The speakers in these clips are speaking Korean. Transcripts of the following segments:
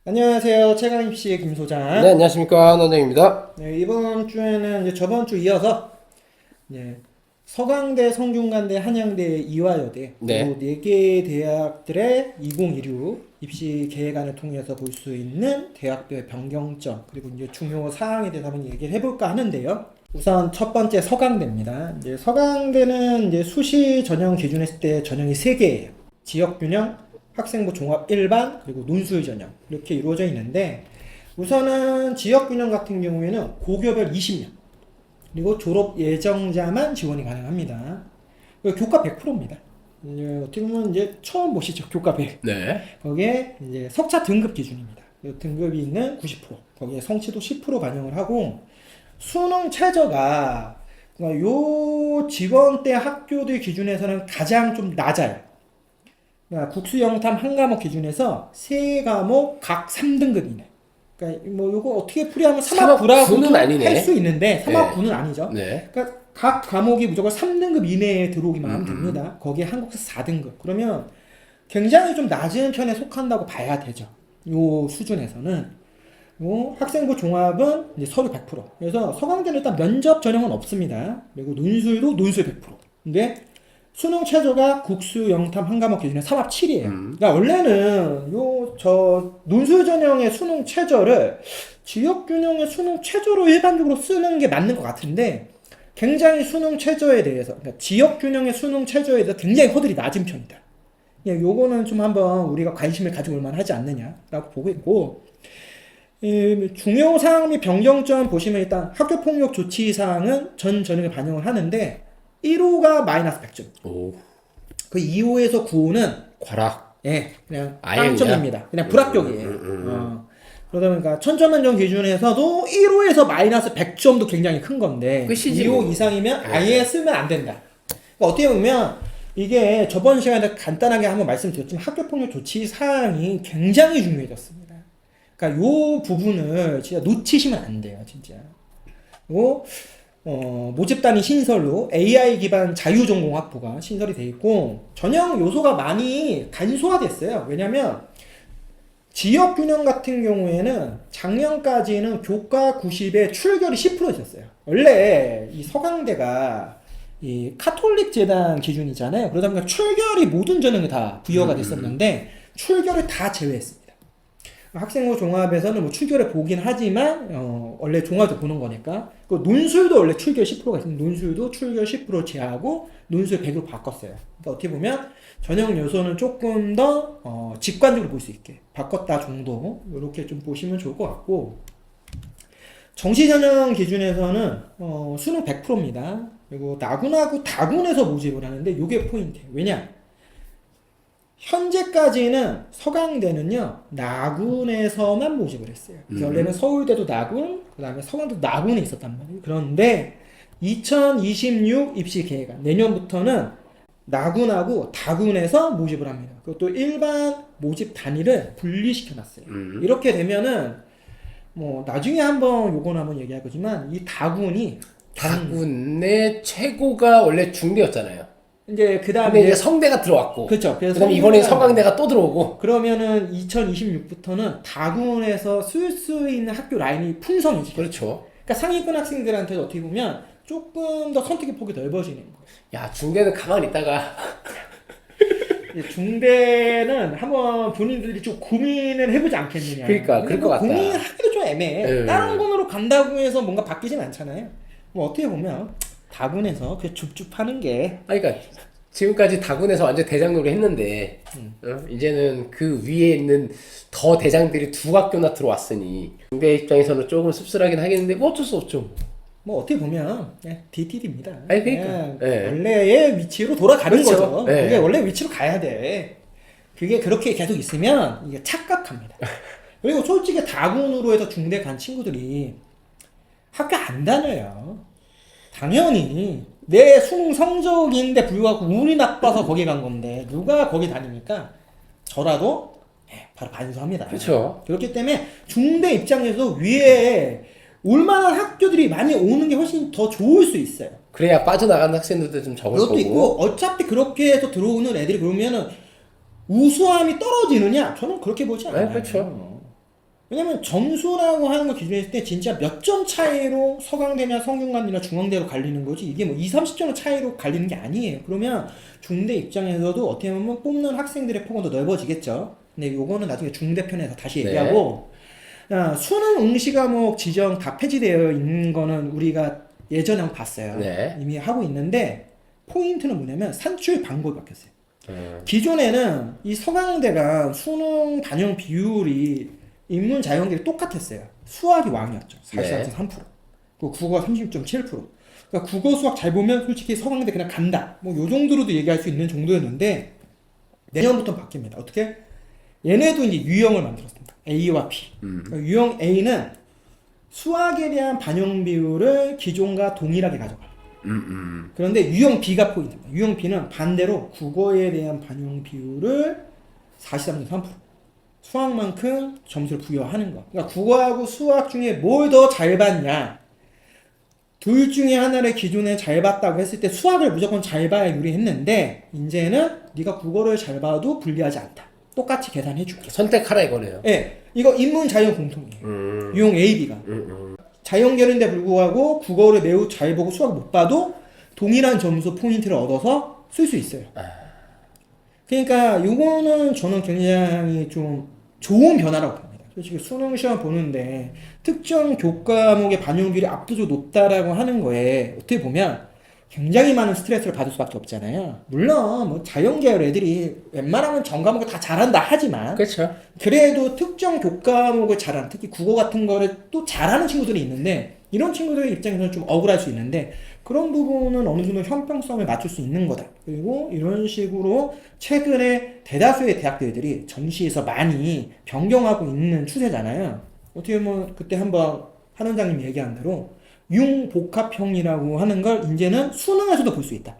안녕하세요. 최강입시의 김 소장. 네, 안녕하십니까. 원장입니다. 네, 이번 주에는 이제 저번 주 이어서 서강대, 성균관대, 한양대, 이화여대 네. 그리고 4개 대학들의 2016 입시 계획안을 통해서 볼 수 있는 대학별 변경점 그리고 이제 중요 사항에 대해서 한번 얘기를 해볼까 하는데요. 우선 첫 번째 서강대입니다. 이제 서강대는 이제 수시 전형 기준했을 때 전형이 3개예요. 지역균형, 학생부 종합 일반, 그리고 논술 전형 이렇게 이루어져 있는데 우선은 지역균형 같은 경우에는 고교별 20명 그리고 졸업 예정자만 지원이 가능합니다. 교과 100%입니다. 어떻게 보면 이제 처음 보시죠. 교과 100. 네. 거기에 이제 석차 등급 기준입니다. 등급이 있는 90%. 거기에 성취도 10% 반영을 하고 수능 최저가 그러니까 요 지원대 학교들 기준에서는 가장 좀 낮아요. 그러니까 국수 영탐 한 과목 기준에서 세 과목 각 3등급 이내. 그러니까 뭐 요거 어떻게 풀이하면 3합 9라고도 할 수 있는데 3합 9는 아니죠. 네. 그러니까 각 과목이 무조건 3등급 이내에 들어오기만 하면 됩니다. 거기에 한국에서 4등급. 그러면 굉장히 좀 낮은 편에 속한다고 봐야 되죠. 요 수준에서는. 학생부 종합은 이제 서류 100%. 그래서 서강대는 일단 면접 전형은 없습니다. 그리고 논술도 논술 100%. 근데 수능 최저가 국수 영탐 한 과목 기준에 3합 7이에요. 그러니까 원래는 논술 전형의 수능 최저를 지역 균형의 수능 최저로 일반적으로 쓰는 게 맞는 것 같은데 굉장히 수능 최저에 대해서 그러니까 지역 균형의 수능 최저에 대해서 굉장히 허들이 낮은 편이다. 요거는 좀 한번 우리가 관심을 가지고 올 만하지 않느냐라고 보고 있고 중요 사항 및 변경점 보시면 일단 학교폭력 조치 사항은 전 전형에 반영을 하는데 1호가 마이너스 100점. 오. 그 2호에서 9호는 과락. 예, 그냥 아예 빵점입니다. 그냥 불합격이에요. 그러다 보니까 천점만점 기준에서도 1호에서 마이너스 100점도 굉장히 큰 건데 끝이지 2호 뭐. 이상이면 아예 쓰면 안 된다. 그러니까 어떻게 보면 이게 저번 시간에 간단하게 한번 말씀드렸지만 학교폭력 조치 사항이 굉장히 중요해졌습니다. 그러니까 요 부분을 진짜 놓치시면 안 돼요, 진짜. 모집단위 신설로 AI 기반 자유전공학부가 신설이 돼 있고 전형 요소가 많이 간소화됐어요. 왜냐면 지역균형 같은 경우에는 작년까지는 교과 90에 출결이 10% 있었어요. 원래 이 서강대가 이 카톨릭 재단 기준이잖아요. 그러다 보니까 출결이 모든 전형에 다 부여가 됐었는데 출결을 다 제외했습니다. 학생부 종합에서는 뭐 출결을 보긴 하지만 원래 종합도 보는 거니까 그 논술도 원래 출결 10%가 있으면 논술도 출결 10% 제하고 논술 100으로 바꿨어요. 그러니까 어떻게 보면 전형 요소는 조금 더 직관적으로 볼 수 있게 바꿨다 정도 이렇게 좀 보시면 좋을 것 같고 정시 전형 기준에서는 수능 100%입니다. 그리고 나군하고 다군에서 모집을 하는데 이게 포인트예요. 왜냐? 현재까지는 서강대는요 나군에서만 모집을 했어요. 원래는 서울대도 나군, 그 다음에 서강대도 나군에 있었단 말이에요. 그런데 2026 입시 계획안 내년부터는 나군하고 다군에서 모집을 합니다. 그것도 일반 모집 단위를 분리시켜놨어요. 이렇게 되면은 뭐 나중에 한번 요건 한번 얘기할 거지만 이 다군이 다군의 최고가 원래 중대였잖아요. 이제 그 근데 다음에 이제 성대가 들어왔고. 그렇죠. 그래서 그다음에 이번에 서강대가 또 들어오고. 그러면은 2026부터는 다군에서 쓸 수 있는 학교 라인이 풍성해지죠. 그렇죠. 그러니까 상위권 학생들한테도 어떻게 보면 조금 더 선택의 폭이 넓어지는 거예요. 야, 중대는 가만히 있다가 중대는 한번 본인들이 좀 고민을 해보지 않겠느냐. 그러니까 그럴 것 같다. 고민하기도 좀 애매해. 다른 군으로 간다고 해서 뭔가 바뀌진 않잖아요. 뭐 어떻게 보면 다군에서 그 줍줍하는 게. 아니, 그러니까 지금까지 다군에서 완전 대장놀이 했는데 이제는 그 위에 있는 더 대장들이 두 학교나 들어왔으니 중대 입장에서는 조금 씁쓸하긴 하겠는데 뭐 어쩔 수 없죠. 뭐 어떻게 보면 DTD입니다. 아니 그러니까 원래의 위치로 돌아가는 그렇죠. 거죠. 네. 그게 원래 위치로 가야 돼. 그게 그렇게 계속 있으면 이게 착각합니다. 그리고 솔직히 다군으로 해서 중대 간 친구들이 학교 안 다녀요. 당연히 내 수능 성적인데 불구하고 운이 나빠서 거기 간 건데 누가 거기 다니니까 저라도 바로 반수합니다. 그렇죠. 그렇기 때문에 중대 입장에서 위에 올만한 학교들이 많이 오는 게 훨씬 더 좋을 수 있어요. 그래야 빠져나가는 학생들도 좀 적을 그것도 거고. 있고 어차피 그렇게 해서 들어오는 애들이 그러면은 우수함이 떨어지느냐? 저는 그렇게 보지 않아요. 네, 그렇죠. 왜냐면 점수라고 하는 거 기준에 했을 때 진짜 몇 점 차이로 서강대냐 성균관대냐 중앙대로 갈리는 거지 이게 뭐 2, 30점 차이로 갈리는 게 아니에요. 그러면 중대 입장에서도 어떻게 보면 뽑는 학생들의 폭은 더 넓어지겠죠. 근데 요거는 나중에 중대편에서 다시 네. 얘기하고 수능 응시 과목 지정 다 폐지되어 있는 거는 우리가 예전에 한번 봤어요. 네. 이미 하고 있는데 포인트는 뭐냐면 산출 방법이 바뀌었어요. 기존에는 이 서강대가 수능 반영 비율이 인문 자연계가 똑같았어요. 수학이 왕이었죠. 43.3%. 그리고 국어가 36.7%. 그러니까 국어 수학 잘 보면 솔직히 서강대 그냥 간다. 뭐 요 정도로도 얘기할 수 있는 정도였는데 내년부터 바뀝니다. 어떻게? 얘네도 이제 유형을 만들었습니다. A와 B. 그러니까 유형 A는 수학에 대한 반영 비율을 기존과 동일하게 가져가요. 그런데 유형 B가 포인트입니다. 유형 B는 반대로 국어에 대한 반영 비율을 43.3%. 수학만큼 점수를 부여하는 거. 그러니까 국어하고 수학 중에 뭘 더 잘 봤냐. 둘 중에 하나를 기존에 잘 봤다고 했을 때 수학을 무조건 잘 봐야 유리했는데 이제는 네가 국어를 잘 봐도 불리하지 않다. 똑같이 계산해 줄게. 선택하라 이거네요. 네, 이거 인문 자연 공통이에요. 유형 A, B가. 자연계인데 불구하고 국어를 매우 잘 보고 수학을 못 봐도 동일한 점수 포인트를 얻어서 쓸 수 있어요. 그러니까 요거는 저는 굉장히 좀 좋은 변화라고 봅니다. 솔직히 수능 시험 보는데 특정 교과목의 반영 비율이 압도적으로 높다라고 하는 거에 어떻게 보면 굉장히 많은 스트레스를 받을 수밖에 없잖아요. 물론 뭐 자연계열 애들이 웬만하면 전 과목을 다 잘한다 하지만 그렇죠. 그래도 특정 교과목을 잘하는 특히 국어 같은 거를 또 잘하는 친구들이 있는데 이런 친구들의 입장에서는 좀 억울할 수 있는데 그런 부분은 어느 정도 형평성을 맞출 수 있는 거다. 그리고 이런 식으로 최근에 대다수의 대학들이 정시에서 많이 변경하고 있는 추세잖아요. 어떻게 보면 그때 한번 한 원장님이 얘기한 대로 융복합형이라고 하는 걸 이제는 수능에서도 볼 수 있다.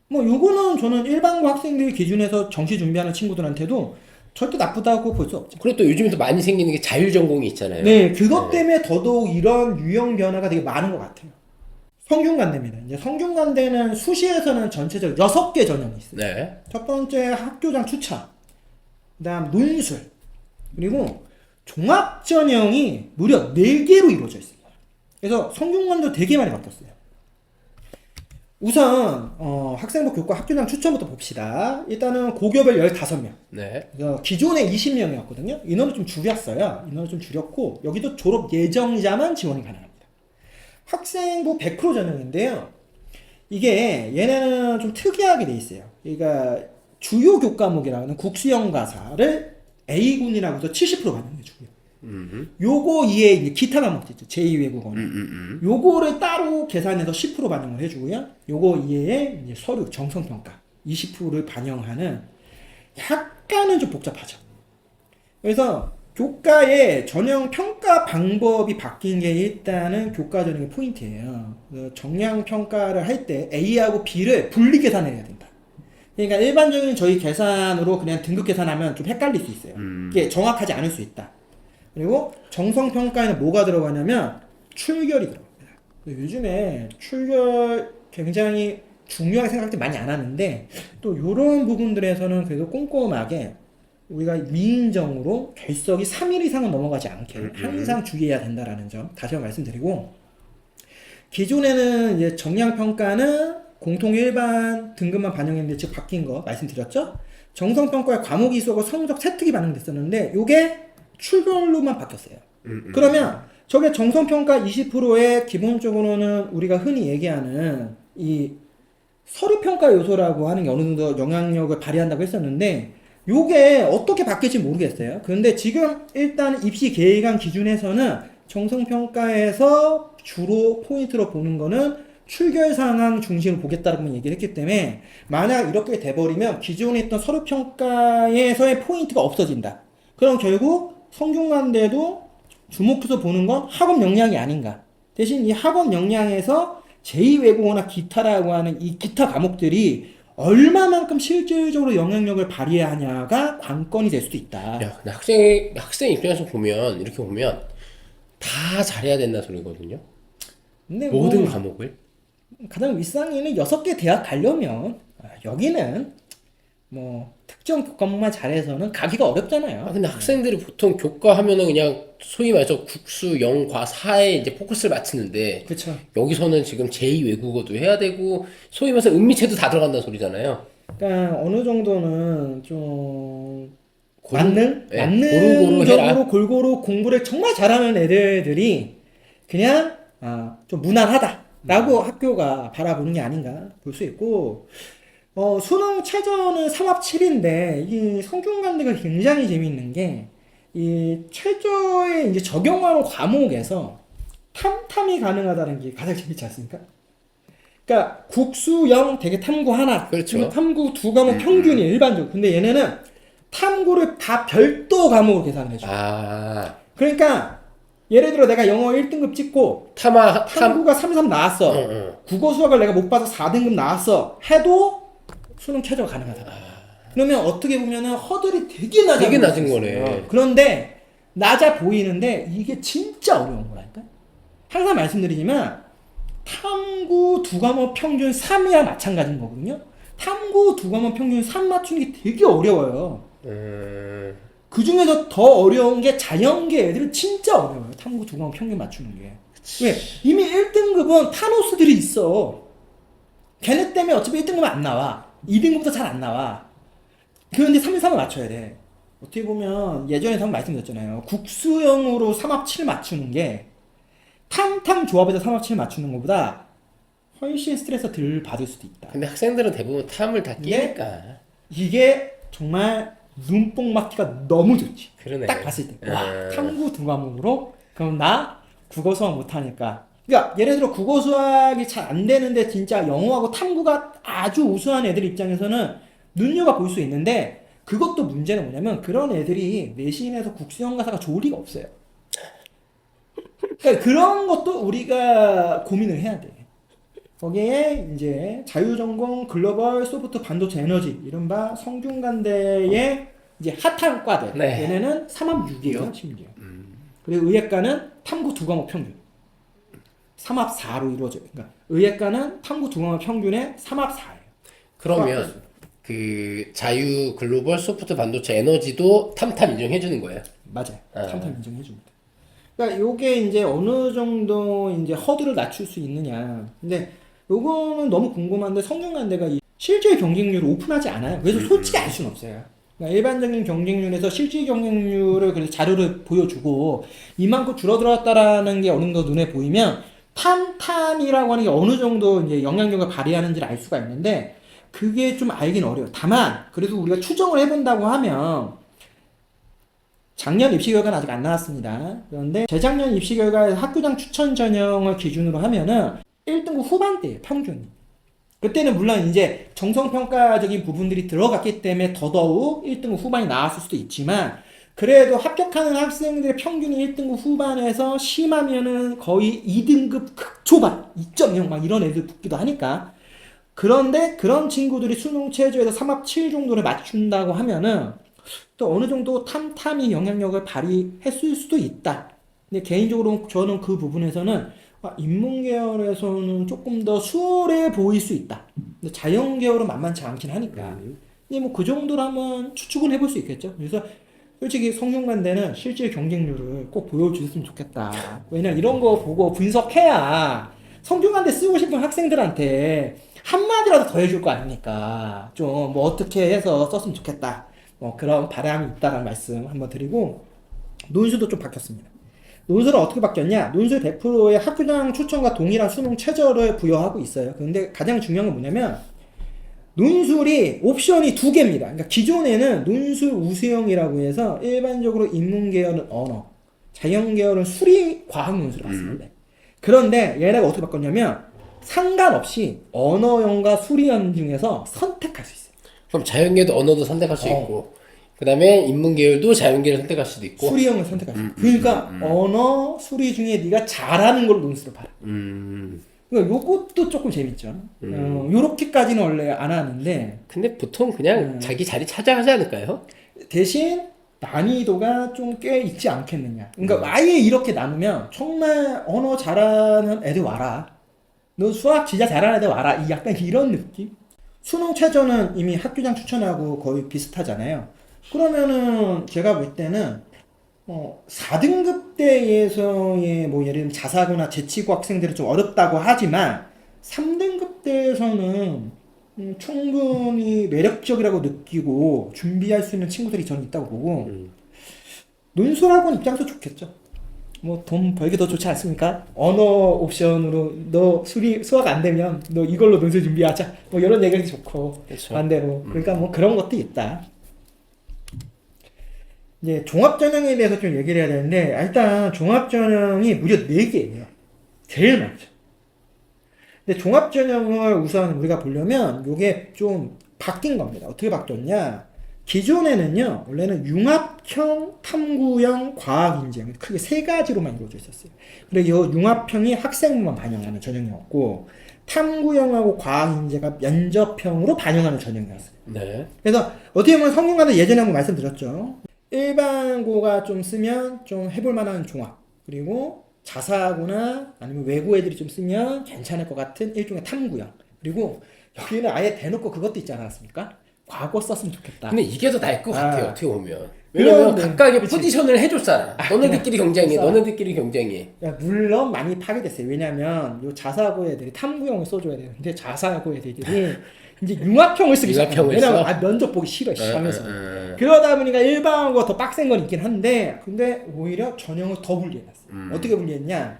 뭐 요거는 저는 일반고 학생들 기준에서 정시 준비하는 친구들한테도 절대 나쁘다고 볼 수 없죠. 그리고 또 요즘에 또 많이 생기는 게 자율전공이 있잖아요. 네, 그것 때문에 더더욱 이런 유형 변화가 되게 많은 것 같아요. 성균관대입니다. 이제 성균관대는 수시에서는 전체적으로 6개 전형이 있어요. 네. 첫 번째 학교장 추천, 그다음 논술, 그리고 종합 전형이 무려 4개로 이루어져 있습니다. 그래서 성균관도 되게 많이 바뀌었어요. 우선 학생부 교과 학교장 추천부터 봅시다. 일단은 고교별 15명. 네. 기존에 20명이었거든요. 인원을 좀 줄였어요. 인원을 좀 줄였고 여기도 졸업 예정자만 지원이 가능합니다. 학생부 100% 전형인데요. 이게 얘네는 좀 특이하게 돼 있어요. 그러니까 주요 교과목이라는 국수형 가사를 A군이라고 해서 70% 반영해주고요. 요거 이에 이제 기타 과목들 있죠. 제2외국어는. 요거를 따로 계산해서 10% 반영을 해주고요. 요거 이외에 이제 서류, 정성평가 20%를 반영하는 약간은 좀 복잡하죠. 그래서 교과의 전형 평가 방법이 바뀐 게 일단은 교과 전형의 포인트예요. 정량 평가를 할 때 A하고 B를 분리 계산해야 된다. 그러니까 일반적인 저희 계산으로 그냥 등급 계산하면 좀 헷갈릴 수 있어요. 이게 정확하지 않을 수 있다. 그리고 정성평가에는 뭐가 들어가냐면 출결이 들어갑니다. 요즘에 출결 굉장히 중요하게 생각할 때 많이 안 하는데 또 이런 부분들에서는 그래도 꼼꼼하게 우리가 위인정으로 결석이 3일 이상은 넘어가지 않게 항상 주의해야 된다라는 점 다시 한번 말씀드리고 기존에는 이제 정량평가는 공통 일반 등급만 반영했는데 지금 바뀐 거 말씀드렸죠? 정성평가에 과목이 있어서 성적 세특이 반영됐었는데 요게 출결로만 바뀌었어요. 그러면 저게 정성평가 20%에 기본적으로는 우리가 흔히 얘기하는 이 서류평가 요소라고 하는 게 어느 정도 영향력을 발휘한다고 했었는데 요게 어떻게 바뀔지 모르겠어요. 그런데 지금 일단 입시 계획안 기준에서는 정성평가에서 주로 포인트로 보는 거는 출결 상황 중심으로 보겠다라고 얘기를 했기 때문에 만약 이렇게 돼버리면 기존에 있던 서류평가에서의 포인트가 없어진다. 그럼 결국 성균관대도 주목해서 보는 건 학업 역량이 아닌가. 대신 이 학업 역량에서 제2외국어나 기타라고 하는 이 기타 과목들이 얼마만큼 실질적으로 영향력을 발휘하냐가 관건이 될 수도 있다. 야, 근데 학생 입장에서 보면 이렇게 보면 다 잘해야 된다 소리거든요. 근데 모든 과목을 가장 윗상위는 6개 대학 가려면 여기는 뭐 특정 과목만 잘해서는 가기가 어렵잖아요. 근데 학생들이 보통 교과 하면은 그냥 소위 말해서 국수, 영과, 사에 이제 포커스를 맞추는데 그렇죠. 여기서는 지금 제2 외국어도 해야 되고 소위 말해서 은미체도 다 들어간다는 소리잖아요. 그러니까 어느 정도는 좀 고루- 맞는 예, 고루고루 해라. 만능적으로 골고루 공부를 정말 잘하는 애들이 그냥 좀 무난하다라고 학교가 바라보는 게 아닌가 볼 수 있고 수능 최저는 3합 7인데 이 성균관대가 굉장히 재미있는 게 이 최저에 이제 적용하는 과목에서 탐탐이 가능하다는 게 가장 재밌지 않습니까? 그러니까 국수형 되게 탐구 하나, 그렇죠. 그리고 탐구 두 과목 평균이 일반적으로. 근데 얘네는 탐구를 다 별도 과목으로 계산을 해줘. 아, 그러니까 예를 들어 내가 영어 1등급 찍고 탐, 탐구가 33 나왔어. 국어 수학을 내가 못 봐서 4등급 나왔어. 해도 수능 최저가 가능하다. 그러면 어떻게 보면은 허들이 되게 낮아. 되게 보일 낮은 수 거네. 있어요. 그런데 낮아 보이는데 이게 진짜 어려운 거라니까. 항상 말씀드리지만 탐구 두 과목 평균 3이야 마찬가지인 거거든요. 탐구 두 과목 평균 3 맞추는 게 되게 어려워요. 그 중에서 더 어려운 게 자연계 애들은 진짜 어려워요. 탐구 두 과목 평균 맞추는 게. 왜? 이미 1등급은 타노스들이 있어. 걔네 때문에 어차피 1등급은 안 나와. 2등급도 잘 안 나와. 그런데 3, 3을 맞춰야 돼. 어떻게 보면 예전에 한번 말씀드렸잖아요. 국수형으로 3합 7 맞추는 게 탐탐 조합에서 3합 7 맞추는 것보다 훨씬 스트레스 덜 받을 수도 있다. 근데 학생들은 대부분 탐을 다 끼니까. 이게 정말 눈뽕 맞기가 너무 좋지. 그러네. 딱 봤을 때. 와, 탐구 두 과목으로? 그럼 나 국어 수학 못하니까. 그러니까 예를 들어 국어 수학이 잘 안 되는데 진짜 영어하고 탐구가 아주 우수한 애들 입장에서는 눈여겨볼 수 있는데 그것도 문제는 뭐냐면 그런 애들이 내신에서 국수형 가사가 좋을 리가 없어요. 그러니까 그런 것도 우리가 고민을 해야 돼. 거기에 이제 자유전공, 글로벌, 소프트, 반도체, 에너지 이른바 성균관대의 이제 핫한 과들. 네. 얘네는 3합 6이에요, 심지어. 그리고 의예과는 탐구 두 과목 평균. 3합 4로 이루어져요. 그러니까 의예과는 탐구 두 과목 평균에 3합 4예요. 그러면 그 자유, 글로벌, 소프트, 반도체, 에너지도 탐탐 인정해 주는 거예요. 맞아요. 탐탐 인정해 줍니다. 그러니까 요게 이제 어느 정도 이제 허들을 낮출 수 있느냐. 근데 요거는 너무 궁금한데 성균관대가 실질 경쟁률을 오픈하지 않아요. 그래서 솔직히 알 수는 없어요. 그러니까 일반적인 경쟁률에서 실질 경쟁률을 그래서 자료를 보여주고 이만큼 줄어들었다라는 게 어느 정도 눈에 보이면 탐탐이라고 하는 게 어느 정도 이제 영향력을 발휘하는지를 알 수가 있는데 그게 좀 알긴 어려워요. 다만 그래도 우리가 추정을 해본다고 하면 작년 입시 결과는 아직 안 나왔습니다. 그런데 재작년 입시 결과에서 학교장 추천 전형을 기준으로 하면은 1등급 후반대예요, 평균이. 그때는 물론 이제 정성평가적인 부분들이 들어갔기 때문에 더더욱 1등급 후반이 나왔을 수도 있지만 그래도 합격하는 학생들의 평균이 1등급 후반에서 심하면은 거의 2등급 극초반 2.0 막 이런 애들 붙기도 하니까 그런데 그런 친구들이 수능 최저에서 3합 7 정도를 맞춘다고 하면은 또 어느 정도 탐탐이 영향력을 발휘했을 수도 있다. 근데 개인적으로 저는 그 부분에서는 인문계열에서는 조금 더 수월해 보일 수 있다. 근데 자연계열은 만만치 않긴 하니까. 근데 뭐 그 정도라면 추측은 해볼 수 있겠죠. 그래서 솔직히 성균관대는 실질 경쟁률을 꼭 보여주셨으면 좋겠다. 왜냐면 이런 거 보고 분석해야 성균관대 쓰고 싶은 학생들한테 한마디라도 더 해줄 거 아닙니까? 좀 뭐 어떻게 해서 썼으면 좋겠다. 뭐 그런 바람이 있다는 말씀 한번 드리고 논술도 좀 바뀌었습니다. 논술은 어떻게 바뀌었냐? 논술 100%의 학교장 추천과 동일한 수능 최저를 부여하고 있어요. 근데 가장 중요한 건 뭐냐면 논술이 옵션이 두 개입니다. 그러니까 기존에는 논술 우수형이라고 해서 일반적으로 인문계열은 언어, 자연계열은 수리 과학 논술을 봤습니다. 그런데 얘네가 어떻게 바꿨냐면 상관없이 언어형과 수리형 중에서 선택할 수 있어요. 그럼 자연계도 언어도 선택할 수 있고 그 다음에 인문계열도 자연계를 선택할 수도 있고 수리형을 선택할 수 있어요. 그러니까 언어, 수리 중에 네가 잘하는 걸로 논술을 봐라. 그러니까 요것도 조금 재밌죠. 요렇게까지는 원래 안 하는데 근데 보통 그냥 자기 자리 찾아 하지 않을까요? 대신 난이도가 좀 꽤 있지 않겠느냐. 그러니까 아예 이렇게 나누면 정말 언어 잘하는 애들 와라. 너 수학 진짜 잘하는 애들 와라. 약간 이런 느낌? 수능 최저는 이미 학교장 추천하고 거의 비슷하잖아요. 그러면은 제가 볼 때는 4등급 대에서의 뭐 예를 들면 자사고나 재치고 학생들은 좀 어렵다고 하지만 3등급 대에서는 충분히 매력적이라고 느끼고 준비할 수 있는 친구들이 저는 있다고 보고 논술학원 입장에서 좋겠죠. 뭐 돈 벌기 더 좋지 않습니까? 언어 옵션으로 너 수학 안 되면 너 이걸로 논술 준비하자. 뭐 이런 얘기가 좋고 그렇죠. 반대로 그러니까 뭐 그런 것도 있다. 이제 종합전형에 대해서 좀 얘기를 해야 되는데 일단 종합전형이 무려 4개예요. 제일 많죠. 근데 종합전형을 우선 우리가 보려면 이게 좀 바뀐 겁니다. 어떻게 바뀌었냐? 기존에는요, 원래는 융합형, 탐구형, 과학인재형 크게 3가지로만 이루어져 있었어요. 그리고 이 융합형이 학생부만 반영하는 전형이었고, 탐구형하고 과학인재가 면접형으로 반영하는 전형이었어요. 네. 그래서 어떻게 보면 성균관도 예전에 한번 말씀드렸죠. 일반고가 좀 쓰면 좀 해볼 만한 종합, 그리고 자사고나 아니면 외고 애들이 좀 쓰면 괜찮을 것 같은 일종의 탐구형. 그리고 여기는 아예 대놓고 그것도 있지 않았습니까? 과거 썼으면 좋겠다. 근데 이게 더 나을 것 같아요. 아. 어떻게 보면. 왜냐면 그런데, 각각의 그치. 포지션을 해줬잖아. 너네들끼리 경쟁해. 그래서- 너네들끼리 경쟁해. 야, 물론 많이 파괴됐어요. 왜냐면 요 자사고 애들이 탐구형을 써줘야 되는데 자사고 애들이 이제 융합형을 쓰기 시작해요. 융합형을 왜냐면 써? 면접 보기 싫어 하면서. 응. 그러다 보니까 일반하고 더 빡센 건 있긴 한데 근데 오히려 전형을 더 분리해놨어요. 어떻게 분리했냐?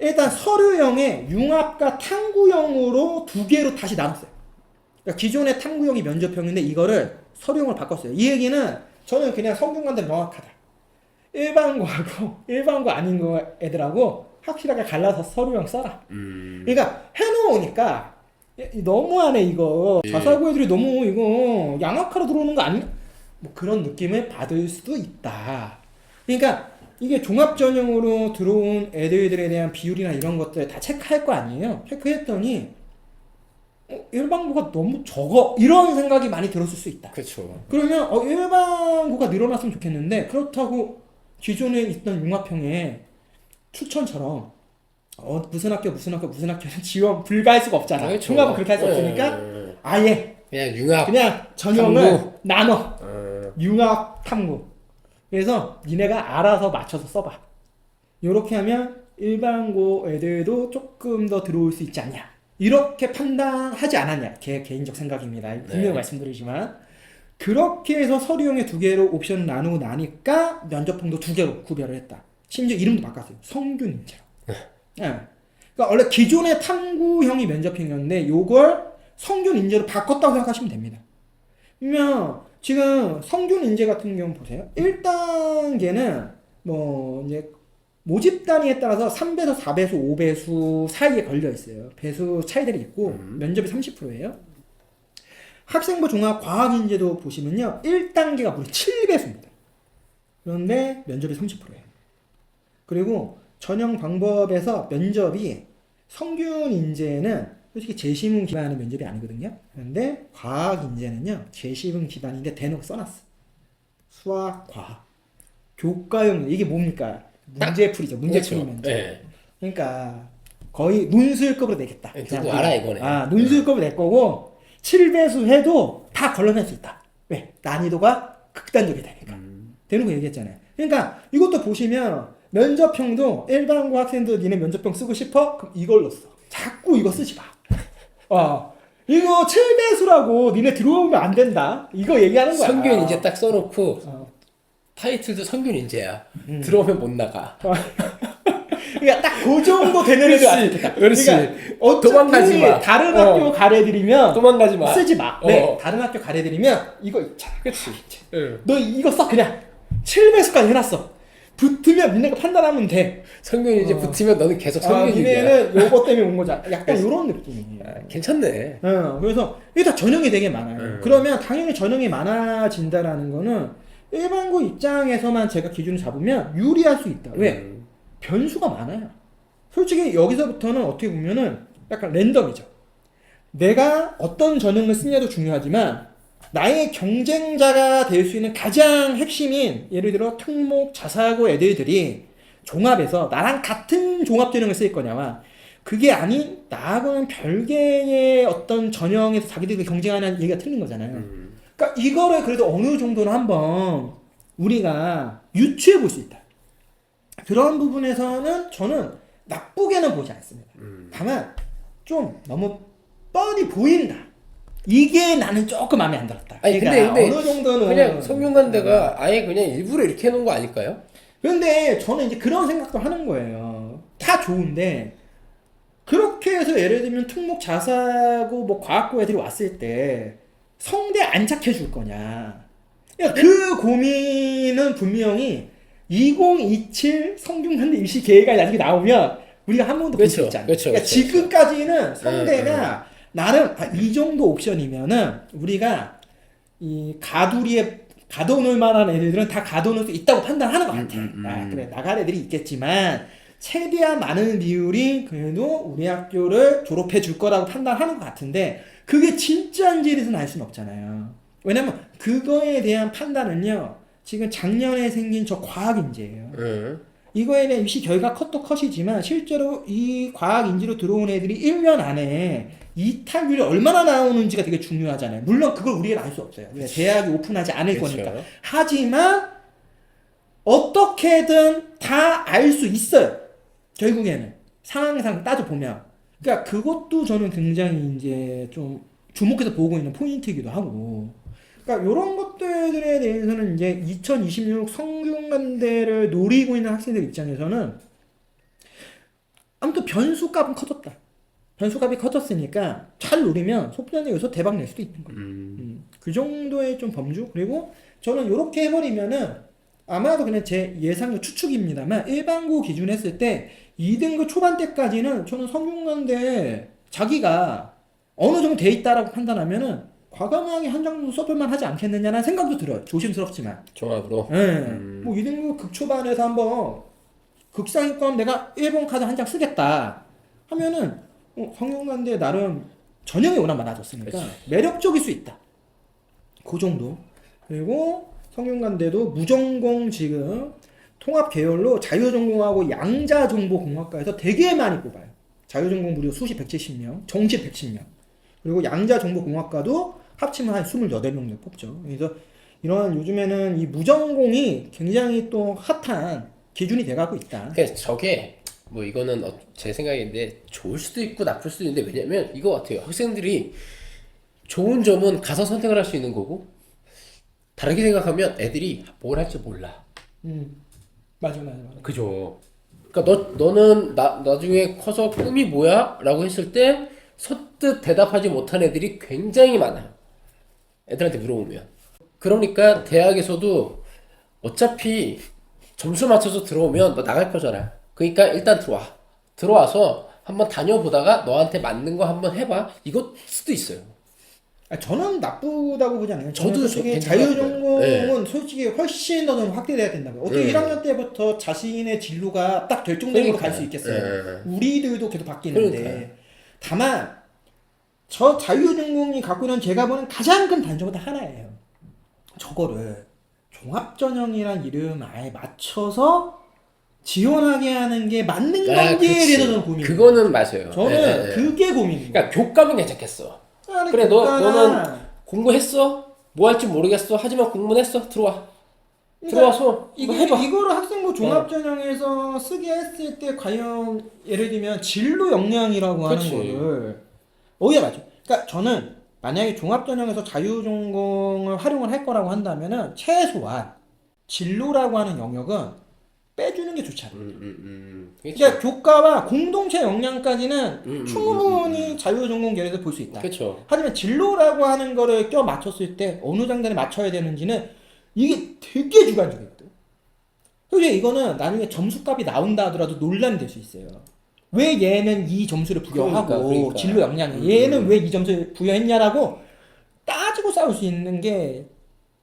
일단 서류형에 융합과 탐구형으로 2개로 다시 나눴어요. 그러니까 기존의 탐구형이 면접형인데 이거를 서류형을 바꿨어요. 이 얘기는 저는 그냥 성균관대 명확하다. 일반고 아닌 거 애들하고 확실하게 갈라서 서류형 써라. 그러니까 해놓으니까 너무하네 이거. 예. 자사고 애들이 너무 이거 양악하러 들어오는 거 아니야? 뭐 그런 느낌을 받을 수도 있다. 그러니까 이게 종합전형으로 들어온 애들에 대한 비율이나 이런 것들 다 체크할 거 아니에요. 체크했더니 일반고가 너무 적어 이런 생각이 많이 들었을 수 있다. 그렇죠. 그러면 일반고가 늘어났으면 좋겠는데 그렇다고 기존에 있던 융합형에 추천처럼 무슨 학교는 지원 불가할 수가 없잖아. 그렇죠. 종합은 그렇게 할 수 없으니까 아예 그냥 융합. 그냥 전형을 탐구. 나눠. 융합 탐구. 그래서 니네가 알아서 맞춰서 써봐. 요렇게 하면 일반고 애들도 조금 더 들어올 수 있지 않냐. 이렇게 판단하지 않았냐. 개인적 생각입니다. 분명히 네. 말씀드리지만 그렇게 해서 서류형에 2개로 옵션을 나누고 나니까 면접형도 2개로 구별을 했다. 심지어 이름도 바꿨어요. 성균인재로. 네. 그러니까 원래 기존의 탐구형이 면접형이었는데 요걸 성균인재로 바꿨다고 생각하시면 됩니다. 그러면 지금 성균인재 같은 경우 보세요. 1단계는 뭐 이제 모집 단위에 따라서 3배수, 4배수, 5배수 사이에 걸려 있어요. 배수 차이들이 있고 면접이 30%예요. 학생부 종합 과학인재도 보시면요. 1단계가 무려 7배수입니다. 그런데 면접이 30%예요. 그리고 전형 방법에서 면접이 성균인재는 솔직히 재시문 기반의 면접이 아니거든요. 그런데 과학인재는요. 재시문 기반인데 대놓고 써놨어. 수학, 과학. 교과형 이게 뭡니까? 문제풀이죠. 문제풀이 그렇죠. 면접. 네. 그러니까 거의 논술급으로 내겠다. 누구 알아 이거네. 논술급으로 낼 거고 7배수 해도 다 걸러낼 수 있다. 왜? 난이도가 극단적이 되니까. 대놓고 얘기했잖아요. 그러니까 이것도 보시면 면접형도 일반고 학생들 니네 면접형 쓰고 싶어? 그럼 이걸로 써. 자꾸 이거 쓰지 마. 이거 7배수라고 니네 들어오면 안 된다. 이거 얘기하는 거야. 성균 인재 딱 써놓고 어. 타이틀도 성균 인재야. 들어오면 못 나가. 그러니까 딱 그 정도 되는 애들 왔으면 좋겠다. 그렇지. 그러니까 도망가지 마. 다른 학교 가래들이면 도망가지 마. 쓰지 마. 네, 다른 학교 가래들이면 이거 있잖아. 그렇지. 응. 너 이거 써 그냥 7배수까지 해놨어. 붙으면 니네가 판단하면 돼. 성균 인재 붙으면 너는 계속 성균 인재야. 니네는 요거 때문에 온 거잖아. 약간 요런 느낌이에요. 괜찮네. 그래서 일단 전형이 되게 많아요. 그러면 당연히 전형이 많아진다라는 거는 일반고 입장에서만 제가 기준을 잡으면 유리할 수 있다. 왜? 변수가 많아요. 솔직히 여기서부터는 어떻게 보면은 약간 랜덤이죠. 내가 어떤 전형을 쓰냐도 중요하지만 나의 경쟁자가 될 수 있는 가장 핵심인 예를 들어 특목, 자사고 애들이 종합해서 나랑 같은 종합 전형을 쓸 거냐와 그게 아닌 나하고는 별개의 어떤 전형에서 자기들이 경쟁하는 얘기가 틀린 거잖아요. 그러니까 이거를 그래도 어느 정도는 한번 우리가 유추해 볼 수 있다. 그런 부분에서는 저는 나쁘게는 보지 않습니다. 다만 좀 너무 뻔히 보인다. 이게 나는 조금 마음에 안 들었다. 아니 그러니까 근데 어느 정도는 그냥 성균관대가 아예 그냥 일부러 이렇게 해놓은 거 아닐까요? 그런데 저는 이제 그런 생각도 하는 거예요. 다 좋은데 그렇게 해서 예를 들면 특목 자사고 뭐 과학고 애들이 왔을 때 성대 안착해 줄 거냐. 그러니까 그 고민은 분명히 2027 성균관대 입시 계획이 나중에 나오면 우리가 한 번도 볼 수 그렇죠. 있잖아요. 그렇죠. 그러니까 그렇죠. 지금까지는 성대가 나름 이 정도 옵션이면은 우리가 이 가둬놓을 만한 애들은 다 가둬놓을 수 있다고 판단하는 것 같아. 그래 나갈 애들이 있겠지만 최대한 많은 비율이 그래도 우리 학교를 졸업해 줄 거라고 판단하는 것 같은데 그게 진짜인지는 알 수는 없잖아요. 왜냐면 그거에 대한 판단은요 지금 작년에 생긴 저 과학인재예요. 이거에 대한 입시 결과 컷도 컷이지만 실제로 이 과학인지로 들어온 애들이 1년 안에 이탈률이 얼마나 나오는지가 되게 중요하잖아요. 물론 그걸 우리가 알 수 없어요. 대학이 오픈하지 않을 그렇죠. 거니까. 하지만 어떻게든 다 알 수 있어요. 결국에는 상황상 따져보면. 그러니까 그것도 저는 굉장히 이제 좀 주목해서 보고 있는 포인트이기도 하고. 그러니까 이런 것들에 대해서는 이제 2026 성균관대를 노리고 있는 학생들 입장에서는 아무튼 변수값은 커졌다. 변수값이 커졌으니까 잘 노리면 소프트웨어 여기서 대박 낼 수도 있는 거예요. 그 정도의 좀 범주. 그리고 저는 이렇게 해버리면은 아마도 그냥 제 예상력 추측입니다만 일반고 기준 했을 때 2등급 초반 때까지는 저는 성균관대 자기가 어느 정도 돼 있다라고 판단하면은 과감하게 한 장 정도 써볼만 하지 않겠느냐는 생각도 들어요. 조심스럽지만. 종합으로. 뭐 2등급 극초반에서 한번 극상위권 내가 일본 카드 한 장 쓰겠다 하면은 성균관대 나름 전형이 워낙 많아졌으니까 그치. 매력적일 수 있다. 그 정도. 그리고 성균관대도 무전공 지금 통합 계열로 자유전공하고 양자정보공학과에서 되게 많이 뽑아요. 자유전공 무려 수시 170명, 정시 110명. 그리고 양자정보공학과도 합치면 한 28명 정도 뽑죠. 그래서 이런 요즘에는 이 무전공이 굉장히 또 핫한 기준이 돼가고 있다. 그러니까 저게 뭐 이거는 제 생각인데 좋을 수도 있고 나쁠 수도 있는데 왜냐면 이거 같아요. 학생들이 좋은 점은 가서 선택을 할 수 있는 거고 다르게 생각하면 애들이 뭘 할지 몰라. 맞아. 그죠. 그러니까 너는 나중에 커서 꿈이 뭐야? 라고 했을 때 선뜻 대답하지 못한 애들이 굉장히 많아요. 애들한테 물어보면. 그러니까 대학에서도 어차피 점수 맞춰서 들어오면 너 나갈 거잖아. 그러니까 일단 들어와서 한번 다녀보다가 너한테 맞는 거 한번 해봐. 이거 수도 있어요. 저는 나쁘다고 보지 않아요. 저도 솔직히 괜찮아요. 자유전공은 네. 솔직히 훨씬 더 좀 확대돼야 된다고요. 어떻게 1학년 때부터 자신의 진로가 딱 결정적으로 갈 수 있겠어요. 우리들도 계속 바뀌는데. 그러니까요. 다만 저 자유전공이 갖고 있는 제가 보는 가장 큰 단점은 딱 하나예요. 저거를 종합전형이란 이름 아예 맞춰서 지원하게 하는 게 맞는 건지에 대해서 저는 고민이에요. 그거는 맞아요. 저는 그게 고민이에요. 그러니까 교과는 괜찮겠어. 아니, 그래 교과나 너는 공부했어? 뭐 할지 모르겠어. 하지만 공부는 했어. 들어와서 해봐. 이거를 학생부 종합전형에서 쓰게 했을 때 과연 예를 들면 진로 역량이라고 하는 그치. 거를 어디에 맞죠? 그러니까 저는 만약에 종합전형에서 자유전공을 활용을 할 거라고 한다면은 최소한 진로라고 하는 영역은 빼주는 게 좋지 않아요. 그러니까 교과와 공동체 역량까지는 충분히 자유전공 계열에서 볼 수 있다. 그렇죠. 하지만 진로라고 하는 거를 껴 맞췄을 때 어느 장단에 맞춰야 되는지는 이게 되게 주관적이거든. 솔직히 이거는 나중에 점수값이 나온다 하더라도 논란이 될 수 있어요. 왜 얘는 이 점수를 부여하고 그러니까. 진로 역량에 얘는 왜 이 점수를 부여했냐라고 따지고 싸울 수 있는 게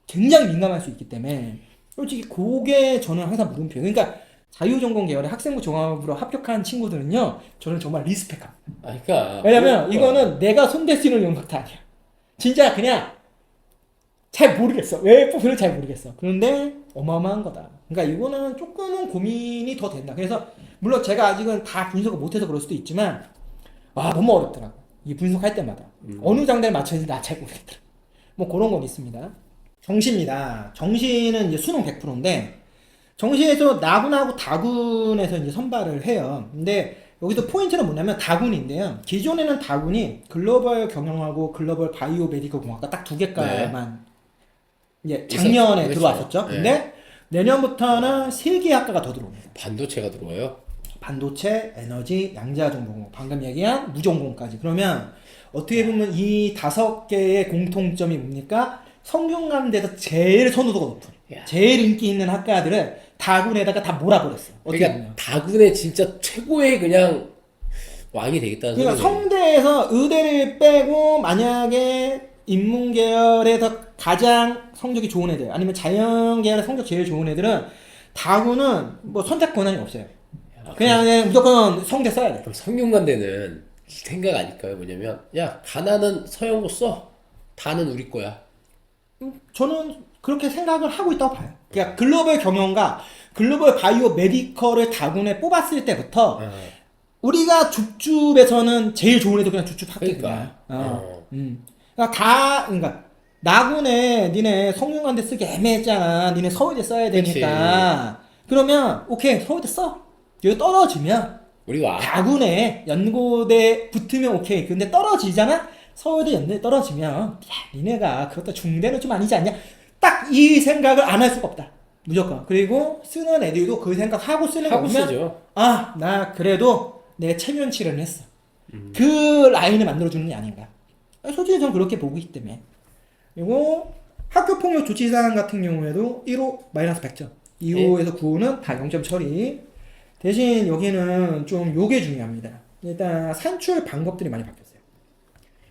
굉장히 민감할 수 있기 때문에 솔직히 그게 저는 항상 물음표. 그러니까 자유전공 계열의 학생부 종합으로 합격한 친구들은요 저는 정말 리스펙합니다. 그러니까 왜냐면 이거는 내가 손댈 수 있는 영역도 아니야. 진짜 그냥 잘 모르겠어. 왜 뽑히는지 잘 모르겠어. 그런데 어마어마한 거다. 그러니까 이거는 조금은 고민이 더 된다. 그래서 물론 제가 아직은 다 분석을 못해서 그럴 수도 있지만 너무 어렵더라고. 이 분석할 때마다 어느 장단에 맞춰야지 나 잘 모르겠더라. 뭐 그런 건 있습니다. 정시입니다. 정시는 이제 수능 100%인데 정시에서 나군하고 다군에서 이제 선발을 해요. 근데 여기서 포인트는 뭐냐면 다군인데요. 기존에는 다군이 글로벌 경영하고 글로벌 바이오 메디컬 공학과 딱 두 개과만 이제 작년에 그렇죠. 들어왔었죠. 네. 근데 내년부터는 세 개 학과가 더 들어옵니다. 반도체가 들어와요. 반도체, 에너지, 양자정보공, 방금 얘기한 무전공까지. 그러면 어떻게 보면 이 5개의 공통점이 뭡니까? 성균관대에서 제일 선호도가 높은, 야. 제일 인기 있는 학과들을 다군에다가 다 몰아버렸어요. 어떻게 그러니까 보면. 다군의 진짜 최고의 그냥 왕이 되겠다는 그러니까 소리네. 성대에서 의대를 빼고 만약에 인문계열에서 가장 성적이 좋은 애들, 아니면 자연계열의 성적 제일 좋은 애들은 다군은 뭐 선택 권한이 없어요. 그냥 무조건 성대 써야 돼. 그럼 성균관대는 생각 아닐까요? 뭐냐면 야 가나는 서영고 써. 다는 우리 거야. 저는 그렇게 생각을 하고 있다고 봐요. 그러니까 글로벌 경영과 글로벌 바이오 메디컬을 다군에 뽑았을 때부터 우리가 줍줍에서는 제일 좋은 애들 그냥 줍줍 할게 그러니까. 그냥. 그러니까 나군에 니네 성균관대 쓰기 애매했잖아. 니네 서울대 써야 되니까. 그러면 오케이 서울대 써. 여기 떨어지면 우리 와. 다군에 연고대 붙으면 오케이. 근데 떨어지잖아. 서울대 연대 떨어지면 야 니네가 그것도 중대는 좀 아니지 않냐. 딱 이 생각을 안 할 수가 없다. 무조건. 그리고 쓰는 애들도 그 생각하고 쓰는 거 하고 보면 쓰죠. 나 그래도 내 체면치를 했어. 그 라인을 만들어주는 게 아닌가. 솔직히 저는 그렇게 보고 있기 때문에. 그리고 학교폭력 조치사항 같은 경우에도 1호 마이너스 100점, 2호에서 9호는 다 0점 처리. 대신 여기는 좀 요게 중요합니다. 일단 산출 방법들이 많이 바뀌었어요.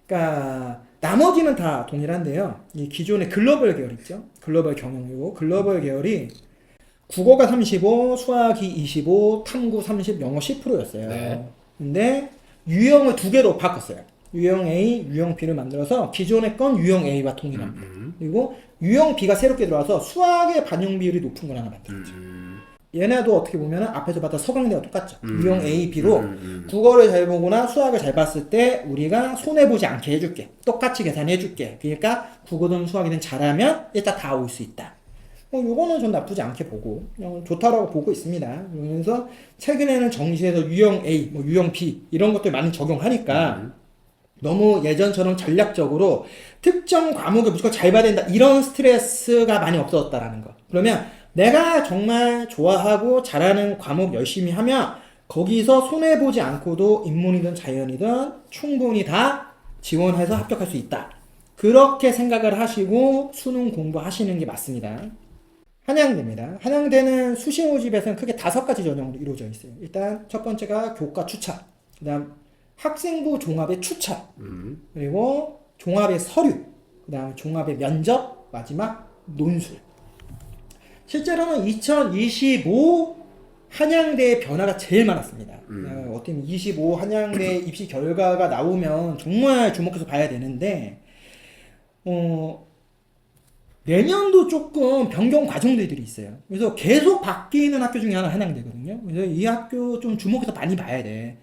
그러니까 나머지는 다 동일한데요. 이 기존의 글로벌 계열 있죠. 글로벌 경영이고 글로벌 계열이 국어가 35, 수학이 25, 탐구 30, 영어 10%였어요. 네. 근데 유형을 두 개로 바꿨어요. 유형 A, 유형 B를 만들어서 기존의 건 유형 A와 동일합니다. 그리고 유형 B가 새롭게 들어와서 수학의 반영 비율이 높은 걸 하나 만들었죠. 얘네도 어떻게 보면 앞에서 봤던 서강대와 똑같죠. 유형 A, B로 국어를 잘 보거나 수학을 잘 봤을 때 우리가 손해보지 않게 해줄게. 똑같이 계산해줄게. 그러니까 국어든 수학이든 잘하면 일단 다 올 수 있다. 요거는 전 나쁘지 않게 보고 좋다라고 보고 있습니다. 그러면서 최근에는 정시에서 유형 A, 뭐 유형 B 이런 것들 많이 적용하니까 너무 예전처럼 전략적으로 특정 과목을 무조건 잘 봐야 된다 이런 스트레스가 많이 없어졌다라는 거. 그러면 내가 정말 좋아하고 잘하는 과목 열심히 하면 거기서 손해보지 않고도 인문이든 자연이든 충분히 다 지원해서 합격할 수 있다. 그렇게 생각을 하시고 수능 공부하시는 게 맞습니다. 한양대입니다. 한양대는 수시 모집에서는 크게 5가지 전형으로 이루어져 있어요. 일단 첫 번째가 교과 추천, 그 다음 학생부 종합의 추천, 그리고 종합의 서류, 그 다음 종합의 면접, 마지막 논술. 실제로는 2025 한양대의 변화가 제일 많았습니다. 어떻게 보면 25 한양대 입시 결과가 나오면 정말 주목해서 봐야 되는데 내년도 조금 변경 과정들이 있어요. 그래서 계속 바뀌는 학교 중에 하나 한양대거든요. 그래서 이 학교 좀 주목해서 많이 봐야 돼.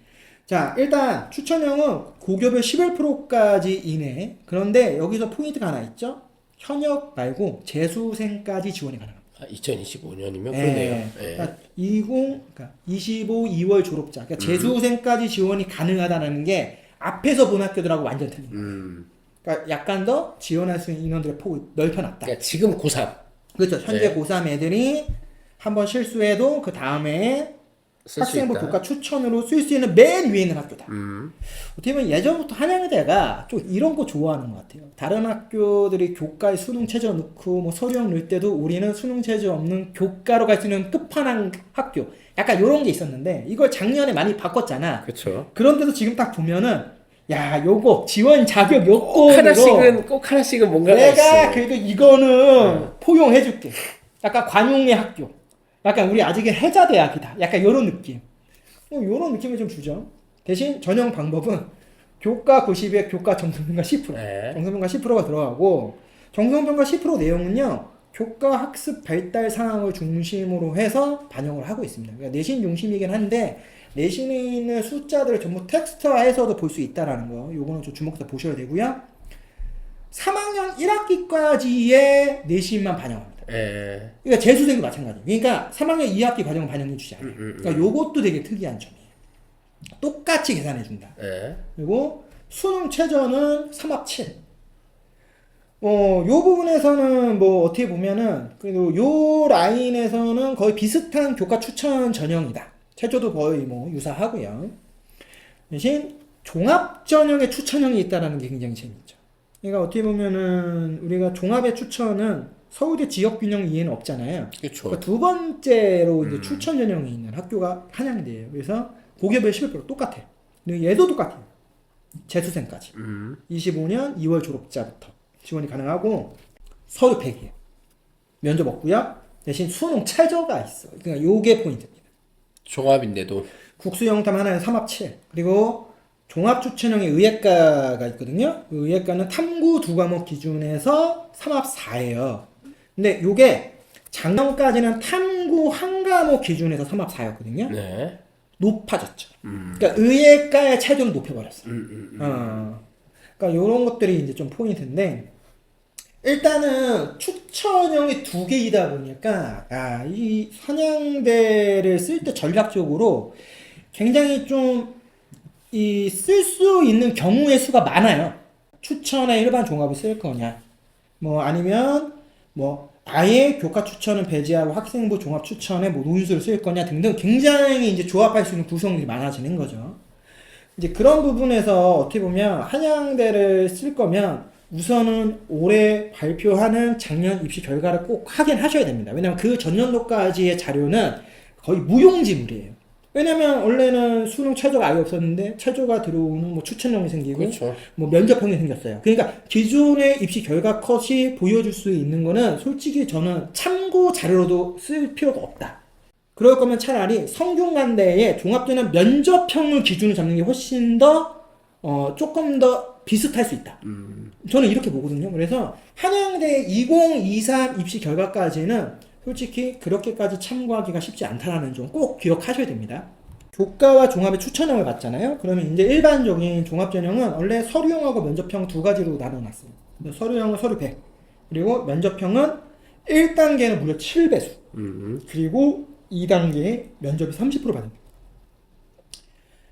자, 일단 추천형은 고교별 11%까지 이내. 그런데 여기서 포인트가 하나 있죠. 현역 말고 재수생까지 지원이 가능합니다. 2025년이면 그러네요. 그러니까 25 2월 졸업자, 그러니까 재수생까지 지원이 가능하다는 게 앞에서 본 학교들하고 완전 틀립니다. 그러니까 약간 더 지원할 수 있는 인원들의 폭을 넓혀놨다. 그러니까 지금 고3. 그렇죠. 현재 고3 애들이 한번 실수해도 그 다음에 학생부 교과 추천으로 쓸 수 있는 맨 위에 있는 학교다. 어떻게 보면 예전부터 한양대가 좀 이런 거 좋아하는 것 같아요. 다른 학교들이 교과에 수능 최저 넣고 뭐 서류형 넣을 때도 우리는 수능 최저 없는 교과로 갈 수 있는 끝판왕 학교. 약간 이런 게 있었는데 이걸 작년에 많이 바꿨잖아. 그렇죠. 그런데도 지금 딱 보면은 야 요거 지원 자격 요건으로 꼭 하나씩은 뭔가가 내가 있어. 그래도 이거는 포용해줄게. 약간 관용의 학교. 약간 우리 아직은 해자대학이다. 약간 이런 느낌. 이런 느낌을 좀 주죠. 대신 전형 방법은 교과 90에 교과 정성평가 10%. 네. 정성평가 10%가 들어가고 정성평가 10% 내용은요. 교과 학습 발달 상황을 중심으로 해서 반영을 하고 있습니다. 그러니까 내신 중심이긴 한데 내신에 있는 숫자들을 전부 텍스트화해서도 볼 수 있다라는 거. 요거는 좀 주목해서 보셔야 되고요. 3학년 1학기까지의 내신만 반영합니다. 예. 그러니까 재수생도 마찬가지. 그러니까 3학년 2학기 과정은 반영해주지 않아요. 그러니까 요것도 되게 특이한 점이에요. 똑같이 계산해준다. 예. 그리고 수능 최저는 3합 7. 요 부분에서는 뭐 어떻게 보면은 그래도 요 라인에서는 거의 비슷한 교과 추천 전형이다. 최저도 거의 뭐 유사하고요. 대신 종합 전형의 추천형이 있다라는 게 굉장히 재밌죠. 그러니까 어떻게 보면은 우리가 종합의 추천은 서울대 지역균형 이해는 없잖아요. 그렇죠. 그러니까 두 번째로 이제 추천 전형이 있는 학교가 한양대예요. 그래서 고개별 11% 똑같아요. 근데 얘도 똑같아요. 재수생까지. 25년 2월 졸업자부터 지원이 가능하고 서류 100이에요. 면접 없고요. 대신 수능 최저가 있어. 그러니까 요게 포인트입니다. 종합인데도. 국수영탐 하나에 3합 7. 그리고 종합추천형의 의예과가 있거든요. 그 의예과는 탐구 두 과목 기준에서 3합 4예요. 근데 요게 작년까지는 탐구 한 과목 기준에서 3합 4였거든요. 네. 높아졌죠. 그러니까 의예과의 체중을 높여버렸어요. 그러니까 요런 것들이 이제 좀 포인트인데 일단은 추천형이 두 개이다 보니까 이 한양대를 쓸 때 전략적으로 굉장히 좀 이 쓸 수 있는 경우의 수가 많아요. 추천에 일반 종합을 쓸 거냐, 뭐 아니면 뭐 아예 교과 추천은 배제하고 학생부 종합 추천에 뭐 논술을 쓸 거냐 등등 굉장히 이제 조합할 수 있는 구성들이 많아지는 거죠. 이제 그런 부분에서 어떻게 보면 한양대를 쓸 거면 우선은 올해 발표하는 작년 입시 결과를 꼭 확인하셔야 됩니다. 왜냐면 그 전년도까지의 자료는 거의 무용지물이에요. 왜냐면 원래는 수능 최저가 아예 없었는데 최저가 들어오는 뭐 추천형이 생기고 그렇죠. 뭐 면접형이 생겼어요. 그러니까 기존의 입시 결과 컷이 보여줄 수 있는 거는 솔직히 저는 참고 자료로도 쓸 필요가 없다. 그럴 거면 차라리 성균관대의 종합전형 면접형을 기준으로 잡는 게 훨씬 더 조금 더 비슷할 수 있다. 저는 이렇게 보거든요. 그래서 한양대 2023 입시 결과까지는 솔직히 그렇게까지 참고하기가 쉽지 않다라는 점 꼭 기억하셔야 됩니다. 교과와 종합의 추천형을 봤잖아요. 그러면 이제 일반적인 종합전형은 원래 서류형하고 면접형 두 가지로 나눠놨어요. 서류형은 서류 100, 그리고 면접형은 1단계는 무려 7배수, 그리고 2단계 면접이 30% 받습니다.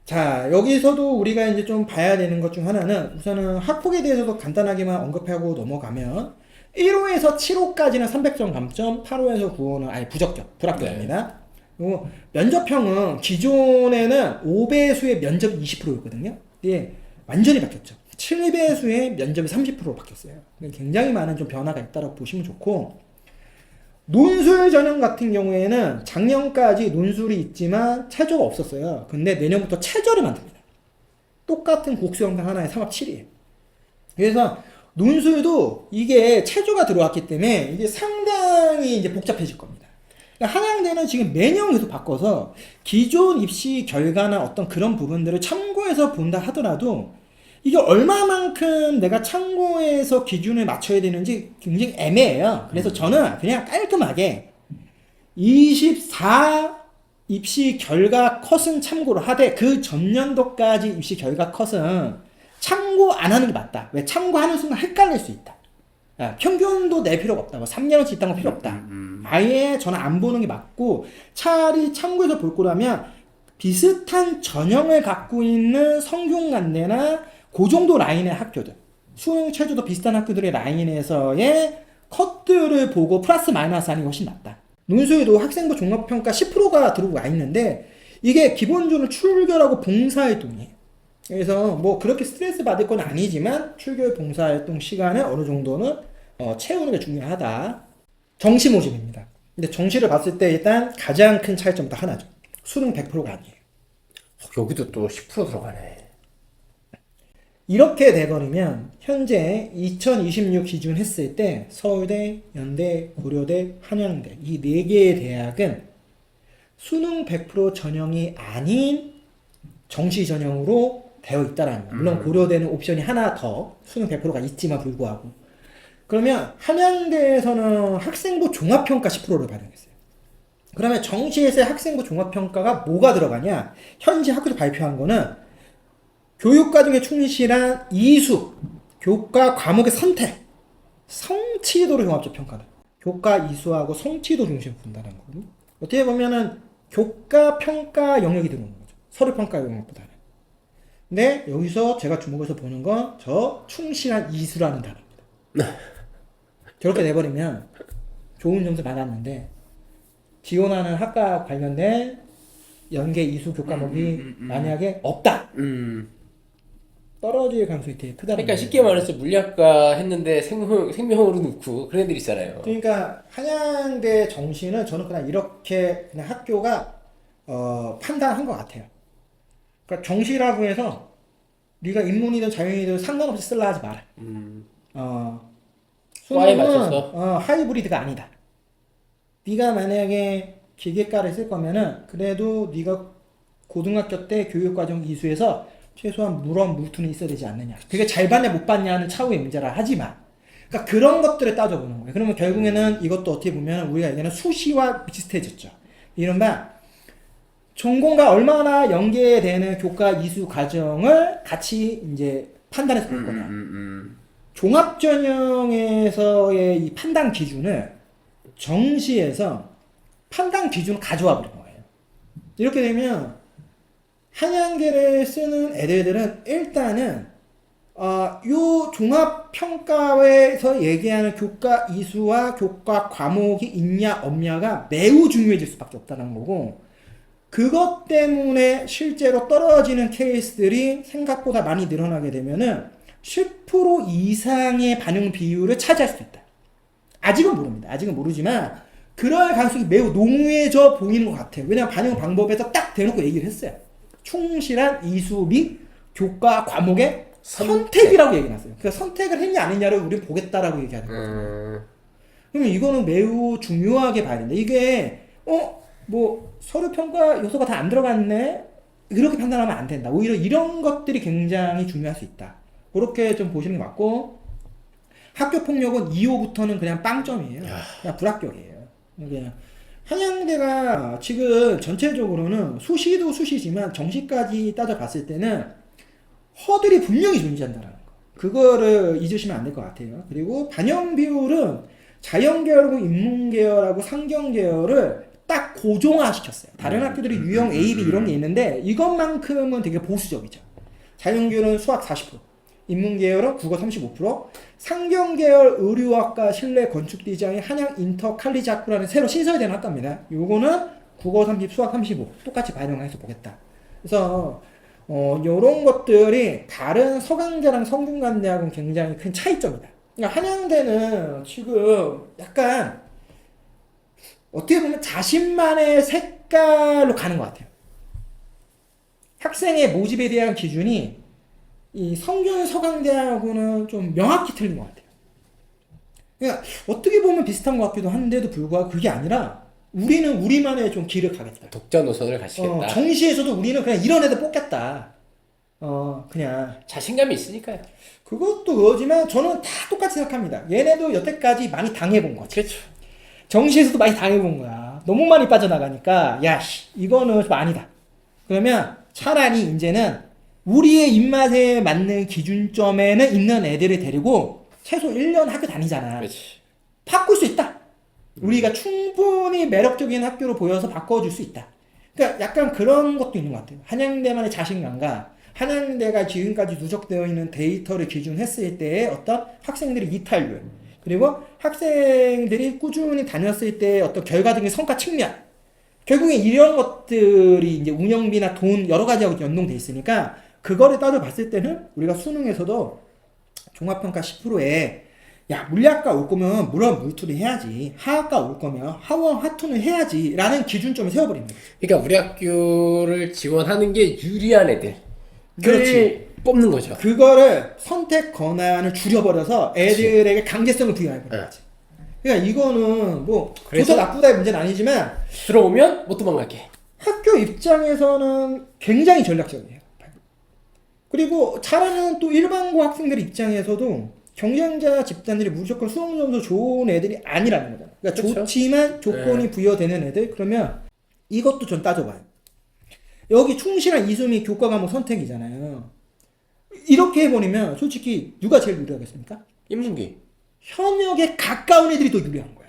자, 여기서도 우리가 이제 좀 봐야 되는 것 중 하나는 우선은 학폭에 대해서도 간단하게만 언급하고 넘어가면 1호에서 7호까지는 300점 감점, 8호에서 9호는 아예 부적격, 불합격입니다. 그리고 면접형은 기존에는 5배수의 면접이 20%였거든요. 이게 완전히 바뀌었죠. 7배수의 면접이 30%로 바뀌었어요. 굉장히 많은 좀 변화가 있다고 보시면 좋고, 논술 전형 같은 경우에는 작년까지 논술이 있지만 최저가 없었어요. 근데 내년부터 최저를 만듭니다. 똑같은 국수영당 하나에 3합 7이에요. 그래서 논술도 이게 최저가 들어왔기 때문에 이게 상당히 이제 복잡해질 겁니다. 그러니까 한양대는 지금 매년 계속 바꿔서 기존 입시 결과나 어떤 그런 부분들을 참고해서 본다 하더라도 이게 얼마만큼 내가 참고해서 기준을 맞춰야 되는지 굉장히 애매해요. 그래서 저는 그냥 깔끔하게 24 입시 결과 컷은 참고를 하되 그 전년도까지 입시 결과 컷은 참고 안 하는 게 맞다. 왜? 참고하는 순간 헷갈릴 수 있다. 평균도 낼 필요가 없다. 뭐 3년어치 있다는 거 필요 없다. 아예 저는 안 보는 게 맞고 차라리 참고해서 볼 거라면 비슷한 전형을 갖고 있는 성균관대나 그 정도 라인의 학교들, 수능 최저도 비슷한 학교들의 라인에서의 컷들을 보고 플러스 마이너스 하는 게 훨씬 낫다. 논술도 학생부 종합평가 10%가 들어와 있는데 이게 기본적으로 출결하고 봉사활동이에요. 그래서 뭐 그렇게 스트레스 받을 건 아니지만 출결 봉사활동 시간을 어느 정도는 채우는 게 중요하다. 정시 모집입니다. 근데 정시를 봤을 때 일단 가장 큰 차이점 딱 하나죠. 수능 100%가 아니에요. 여기도 또 10% 들어가네. 이렇게 돼버리면 현재 2026 기준 했을 때 서울대, 연대, 고려대, 한양대 이 4개의 대학은 수능 100% 전형이 아닌 정시 전형으로 되어 있다라는 거예요. 물론 고려대는 옵션이 하나 더 수능 100%가 있지만 불구하고 그러면 한양대에서는 학생부 종합평가 10%를 반영했어요. 그러면 정시에서의 학생부 종합평가가 뭐가 들어가냐? 현재 학교에서 발표한 거는 교육과정에 충실한 이수, 교과 과목의 선택, 성취도를 종합적 평가다. 교과 이수하고 성취도 중심으로 본다는 거고. 어떻게 보면은 교과 평가 영역이 들어오는 거죠. 서류 평가 영역보다는. 근데 여기서 제가 주목해서 보는 건 저 충실한 이수라는 단어입니다. 저렇게 내버리면 좋은 점수 받았는데 지원하는 학과 관련된 연계 이수 교과목이 만약에 없다. 떨어질 가능성이 되게 크다는 그러니까 거예요. 쉽게 말해서 물리학과 했는데 생명으로 넣고 그런 애들 있잖아요. 그러니까 한양대 정시는 저는 그냥 이렇게 그냥 학교가 판단한 것 같아요. 그러니까 정시라고 해서 네가 인문이든 자연이든 상관없이 쓸라 하지 마라. 과에 수능은 맞춰서? 하이브리드가 아니다. 네가 만약에 기계과를 쓸 거면은 그래도 네가 고등학교 때 교육과정 이수에서 최소한 물투는 있어야 되지 않느냐. 그게 잘 받냐 못 받냐는 차후의 문제라 하지만 그러니까 그런 것들을 따져보는 거예요. 그러면 결국에는 이것도 어떻게 보면 우리가 얘기하는 수시와 비슷해졌죠. 이른바 전공과 얼마나 연계되는 교과 이수 과정을 같이 이제 판단해서 볼 거냐. 종합전형에서의 이 판단 기준을 정시에서 판단 기준을 가져와 버린 거예요. 이렇게 되면 한양계를 쓰는 애들은 일단은 요 종합평가에서 얘기하는 교과 이수와 교과 과목이 있냐 없냐가 매우 중요해질 수밖에 없다는 거고 그것 때문에 실제로 떨어지는 케이스들이 생각보다 많이 늘어나게 되면은 10% 이상의 반응 비율을 차지할 수 있다. 아직은 모릅니다. 아직은 모르지만 그럴 가능성이 매우 농후해져 보이는 것 같아요. 왜냐하면 반영 방법에서 딱 대놓고 얘기를 했어요. 충실한 이수 및 교과 과목의 선택이라고 얘기해놨어요. 그러니까 선택을 했냐 안 했냐를 우리는 보겠다라고 얘기하는 거거든요. 그러면 이거는 매우 중요하게 봐야 된다. 이게 뭐 서류 평가 요소가 다 안 들어갔네 이렇게 판단하면 안 된다. 오히려 이런 것들이 굉장히 중요할 수 있다. 그렇게 좀 보시는 게 맞고 학교 폭력은 2호부터는 그냥 빵점이에요. 그냥 불합격이에요. 그냥 한양대가 지금 전체적으로는 수시도 수시지만 정시까지 따져봤을 때는 허들이 분명히 존재한다는 거. 그거를 잊으시면 안 될 것 같아요. 그리고 반영 비율은 자연계열하고 인문계열하고 상경계열을 딱 고정화시켰어요. 다른 학교들이 유형 A, B 이런 게 있는데 이것만큼은 되게 보수적이죠. 자연계열은 수학 40%, 인문계열은 국어 35%, 상경계열 의류학과 실내 건축 디자인 한양 인터 칼리지 학부라는 새로 신설된 학과입니다. 요거는 국어 30, 수학 35 똑같이 반영해서 보겠다. 그래서 요런 것들이 다른 서강대랑 성균관대하고는 굉장히 큰 차이점이다. 그러니까 한양대는 지금 약간 어떻게 보면 자신만의 색깔로 가는 것 같아요. 학생의 모집에 대한 기준이 이 성균 서강대하고는 좀 명확히 틀린 것 같아요. 그러니까 어떻게 보면 비슷한 것 같기도 한데도 불구하고 그게 아니라 우리는 우리만의 좀 길을 가겠다. 독자 노선을 가시겠다. 정시에서도 우리는 그냥 이런 애들 뽑겠다. 그냥 자신감이 있으니까요. 그것도 그거지만 저는 다 똑같이 생각합니다. 얘네도 여태까지 많이 당해본 거지. 그렇죠. 정시에서도 많이 당해본 거야. 너무 많이 빠져나가니까 이거는 좀 아니다. 그러면 차라리 이제는 우리의 입맛에 맞는 기준점에는 있는 애들을 데리고 최소 1년 학교 다니잖아. 그렇지. 바꿀 수 있다. 우리가 충분히 매력적인 학교로 보여서 바꿔줄 수 있다. 그러니까 약간 그런 것도 있는 것 같아요. 한양대만의 자신감과 한양대가 지금까지 누적되어 있는 데이터를 기준했을 때의 어떤 학생들의 이탈률 그리고 학생들이 꾸준히 다녔을 때의 어떤 결과적인 성과 측면 결국에 이런 것들이 이제 운영비나 돈 여러 가지하고 연동돼 있으니까 그거를 따져봤을 때는 우리가 수능에서도 종합평가 10%에 물리학과 올 거면 물론 물투를 해야지 화학과 올 거면 화원 화투는 해야지 라는 기준점을 세워버립니다. 그러니까 우리 학교를 지원하는 게 유리한 애들 그렇지. 뽑는 거죠. 그거를 선택 권한을 줄여버려서 애들에게 강제성을 부여해버린 거지. 그러니까 이거는 뭐 좋다 나쁘다의 문제는 아니지만 들어오면 못 도망갈게. 학교 입장에서는 굉장히 전략적이에요. 그리고 잘하는 또 일반고 학생들 입장에서도 경쟁자 집단들이 무조건 수능 점수 좋은 애들이 아니라는 거잖아. 그러니까 그쵸. 좋지만 조건이 부여되는 애들. 그러면 이것도 좀 따져봐요. 여기 충실한 이수미 교과 과목 선택이잖아요. 이렇게 해버리면 솔직히 누가 제일 유리하겠습니까? 인문기. 현역에 가까운 애들이 더 유리한 거야.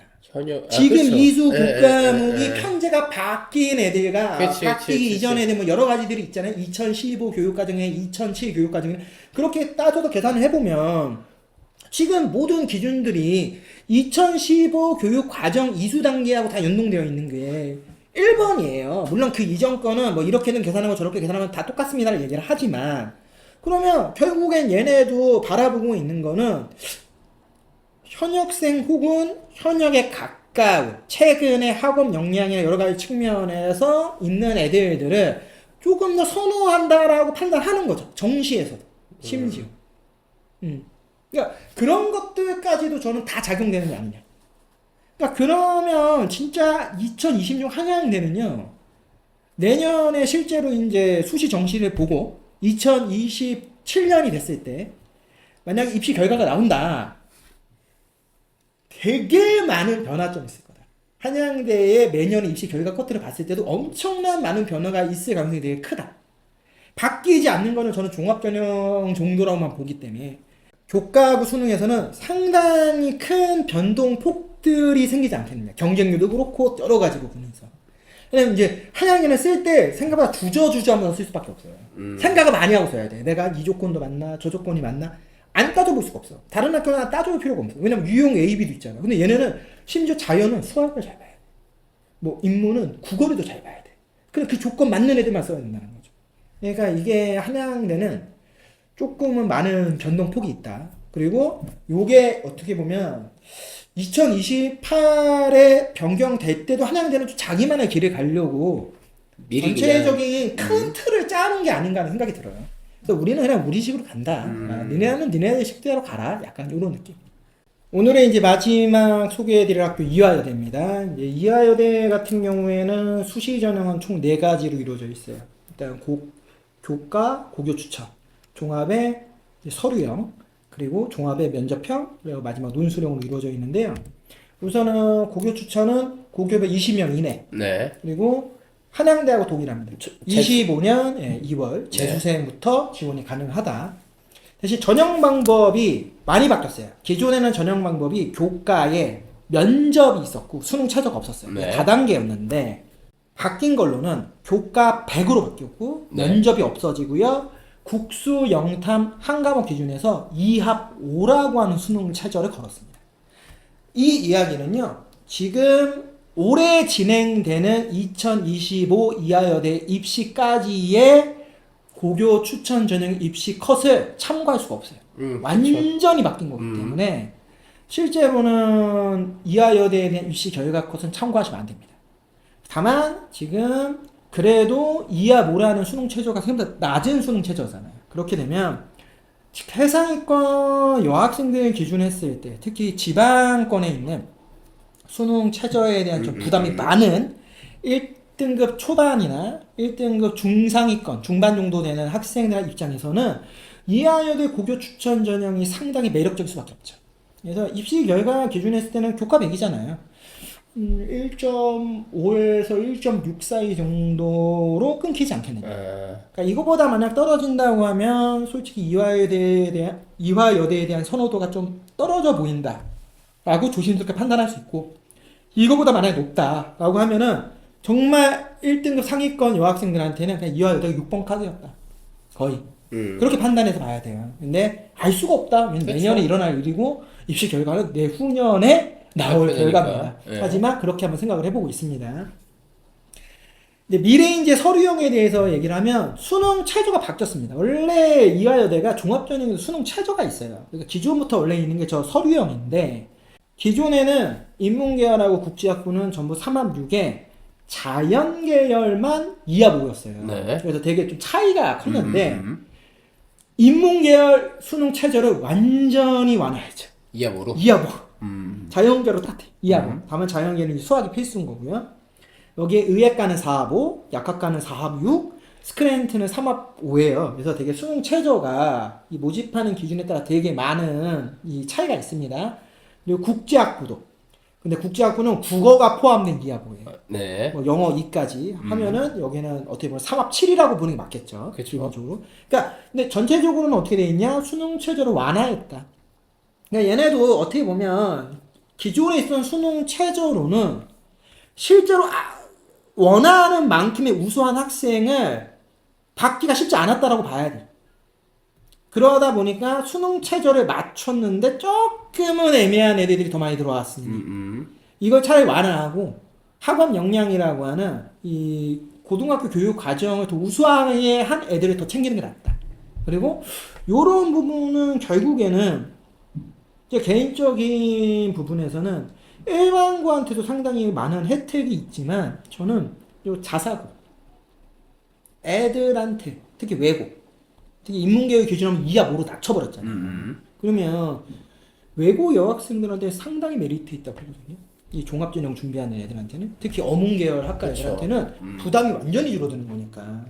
지금 그쵸. 이수 예, 교과목이 예, 예. 편제가 바뀐 애들과 그치, 바뀌기 그치. 이전 애들 뭐 여러 가지들이 있잖아요. 2015 교육과정에 2007 교육과정에 그렇게 따져서 계산을 해보면 지금 모든 기준들이 2015 교육과정 이수 단계하고 다 연동되어 있는 게 1번이에요. 물론 그 이전 거는 뭐 이렇게는 계산하고 저렇게 계산하면 다 똑같습니다를 얘기를 하지만 그러면 결국엔 얘네도 바라보고 있는 거는 현역생 혹은 현역에 가까운 최근에 학업 역량이나 여러 가지 측면에서 있는 애들을 조금 더 선호한다라고 판단하는 거죠. 정시에서도 심지어. 그러니까 그런 것들까지도 저는 다 작용되는 게 아니냐. 그러니까 그러면 진짜 2026 한양대는요. 내년에 실제로 이제 수시 정시를 보고 2027년이 됐을 때 만약 입시 결과가 나온다. 되게 많은 변화점이 있을 거다. 한양대의 매년의 입시 결과 커트를 봤을 때도 엄청난 많은 변화가 있을 가능성이 되게 크다. 바뀌지 않는 거는 저는 종합전형 정도라고만 보기 때문에 교과하고 수능에서는 상당히 큰 변동폭들이 생기지 않겠느냐. 경쟁률도 그렇고 여러 가지 부분에서. 왜냐면 이제 한양대는 쓸 때 생각보다 주저주저 하면서 쓸 수밖에 없어요. 생각을 많이 하고 써야 돼. 내가 이 조건도 맞나 저 조건이 맞나 안 따져볼 수가 없어. 다른 학교는 따져볼 필요가 없어. 왜냐면 유형 AB도 있잖아. 근데 얘네는 심지어 자연은 수학을 잘 봐야 돼. 뭐 인문은 국어를 잘 봐야 돼. 그래 그 조건 맞는 애들만 써야 된다는 거죠. 그러니까 이게 한양대는 조금은 많은 변동폭이 있다. 그리고 요게 어떻게 보면 2028에 변경될 때도 한양대는 좀 자기만의 길을 가려고 미리 전체적인 큰 틀을 짜는 게 아닌가 하는 생각이 들어요. 그래서 우리는 그냥 우리 식으로 간다. 니네는 니네들 식대로 가라. 약간 이런 느낌. 오늘의 이제 마지막 소개해드릴 학교 이화여대입니다. 이제 이화여대 같은 경우에는 수시 전형은 총 4가지로 이루어져 있어요. 일단 교과, 고교 추천, 종합의 서류형, 그리고 종합의 면접형, 그리고 마지막 논술형으로 이루어져 있는데요. 우선은 고교 추천은 고교별 20명 이내. 네. 그리고 한양대하고 동일합니다. 25년 2월 재수생부터 지원이 가능하다. 대신 전형 방법이 많이 바뀌었어요. 기존에는 전형 방법이 교과에 면접이 있었고 수능 최저가 없었어요. 네. 다단계였는데 바뀐 걸로는 교과 100으로 바뀌었고 네. 면접이 없어지고요. 국수, 영탐 한 과목 기준에서 2합 5라고 하는 수능 최저를 걸었습니다. 이 이야기는요. 지금 올해 진행되는 2025 이화여대 입시까지의 고교 추천 전형 입시 컷을 참고할 수가 없어요. 완전히 바뀐 거기 때문에 실제로는 이화여대에 대한 입시 결과 컷은 참고하시면 안 됩니다. 다만 지금 그래도 이하 모라는 수능 최저가 생각보다 낮은 수능 최저잖아요. 그렇게 되면 해상위권 여학생들 기준 했을 때 특히 지방권에 있는 수능 최저에 대한 좀 부담이 많은 1등급 초반이나 1등급 중상위권, 중반 정도 되는 학생들 입장에서는 이화여대 고교 추천 전형이 상당히 매력적일 수밖에 없죠. 그래서 입시 결과 기준 했을 때는 교과 100이잖아요. 1.5에서 1.6 사이 정도로 끊기지 않겠느냐. 그러니까 이거보다 만약 떨어진다고 하면 솔직히 이화여대에 대한 선호도가 좀 떨어져 보인다라고 조심스럽게 판단할 수 있고 이거보다 만약 높다라고 하면은 정말 1등급 상위권 여학생들한테는 그냥 이화여대가 6번 카드였다. 거의. 그렇게 판단해서 봐야 돼요. 근데 알 수가 없다. 왜냐면 내년에 일어날 일이고 입시 결과는 내후년에 나올 결과입니다. 네. 하지만 그렇게 한번 생각을 해보고 있습니다. 근데 미래인재 서류형에 대해서 얘기를 하면 수능 최저가 바뀌었습니다. 원래 이화여대가 종합전형에서 수능 최저가 있어요. 그러니까 기존부터 원래 있는 게 저 서류형인데 기존에는 인문계열하고 국제학부는 전부 3합 6에 자연계열만 2합 5였어요. 네. 그래서 되게 좀 차이가 컸는데 인문계열 수능 최저를 완전히 완화했죠. 이하모로. 2합 5. 자연계로 딱 2합 5. 다만 자연계는 수학이 필수인 거고요. 여기에 의예과는 4합 5, 약학과는 4합 6, 스크랜튼은 3합 5예요. 그래서 되게 수능 최저가 이 모집하는 기준에 따라 되게 많은 이 차이가 있습니다. 그리고 국제학부도. 근데 국제학부는 국어가 포함된 2합5예요. 네. 뭐 영어 2까지 하면은 여기는 어떻게 보면 3합 7이라고 보는 게 맞겠죠. 그쵸. 기본적으로. 그러니까 근데 전체적으로는 어떻게 돼 있냐? 수능 최저를 완화했다. 그러니까 얘네도 어떻게 보면 기존에 있던 수능 최저로는 실제로 원하는 만큼의 우수한 학생을 받기가 쉽지 않았다라고 봐야 돼. 그러다 보니까 수능 최저를 맞췄는데 조금은 애매한 애들이 더 많이 들어왔습니다. 이걸 차라리 완화하고 학업 역량이라고 하는 이 고등학교 교육 과정을 더 우수하게 한 애들을 더 챙기는 게 낫다. 그리고 요런 부분은 결국에는 제 개인적인 부분에서는 일반고한테도 상당히 많은 혜택이 있지만 저는 요 자사고 애들한테 특히 외고 특히 인문계열 기준하면 2하 5로 낮춰버렸잖아요. 그러면 외고 여학생들한테 상당히 메리트 있다고 보거든요. 이 종합전형 준비하는 애들한테는 특히 어문계열 학과 그쵸. 애들한테는 부담이 완전히 줄어드는 거니까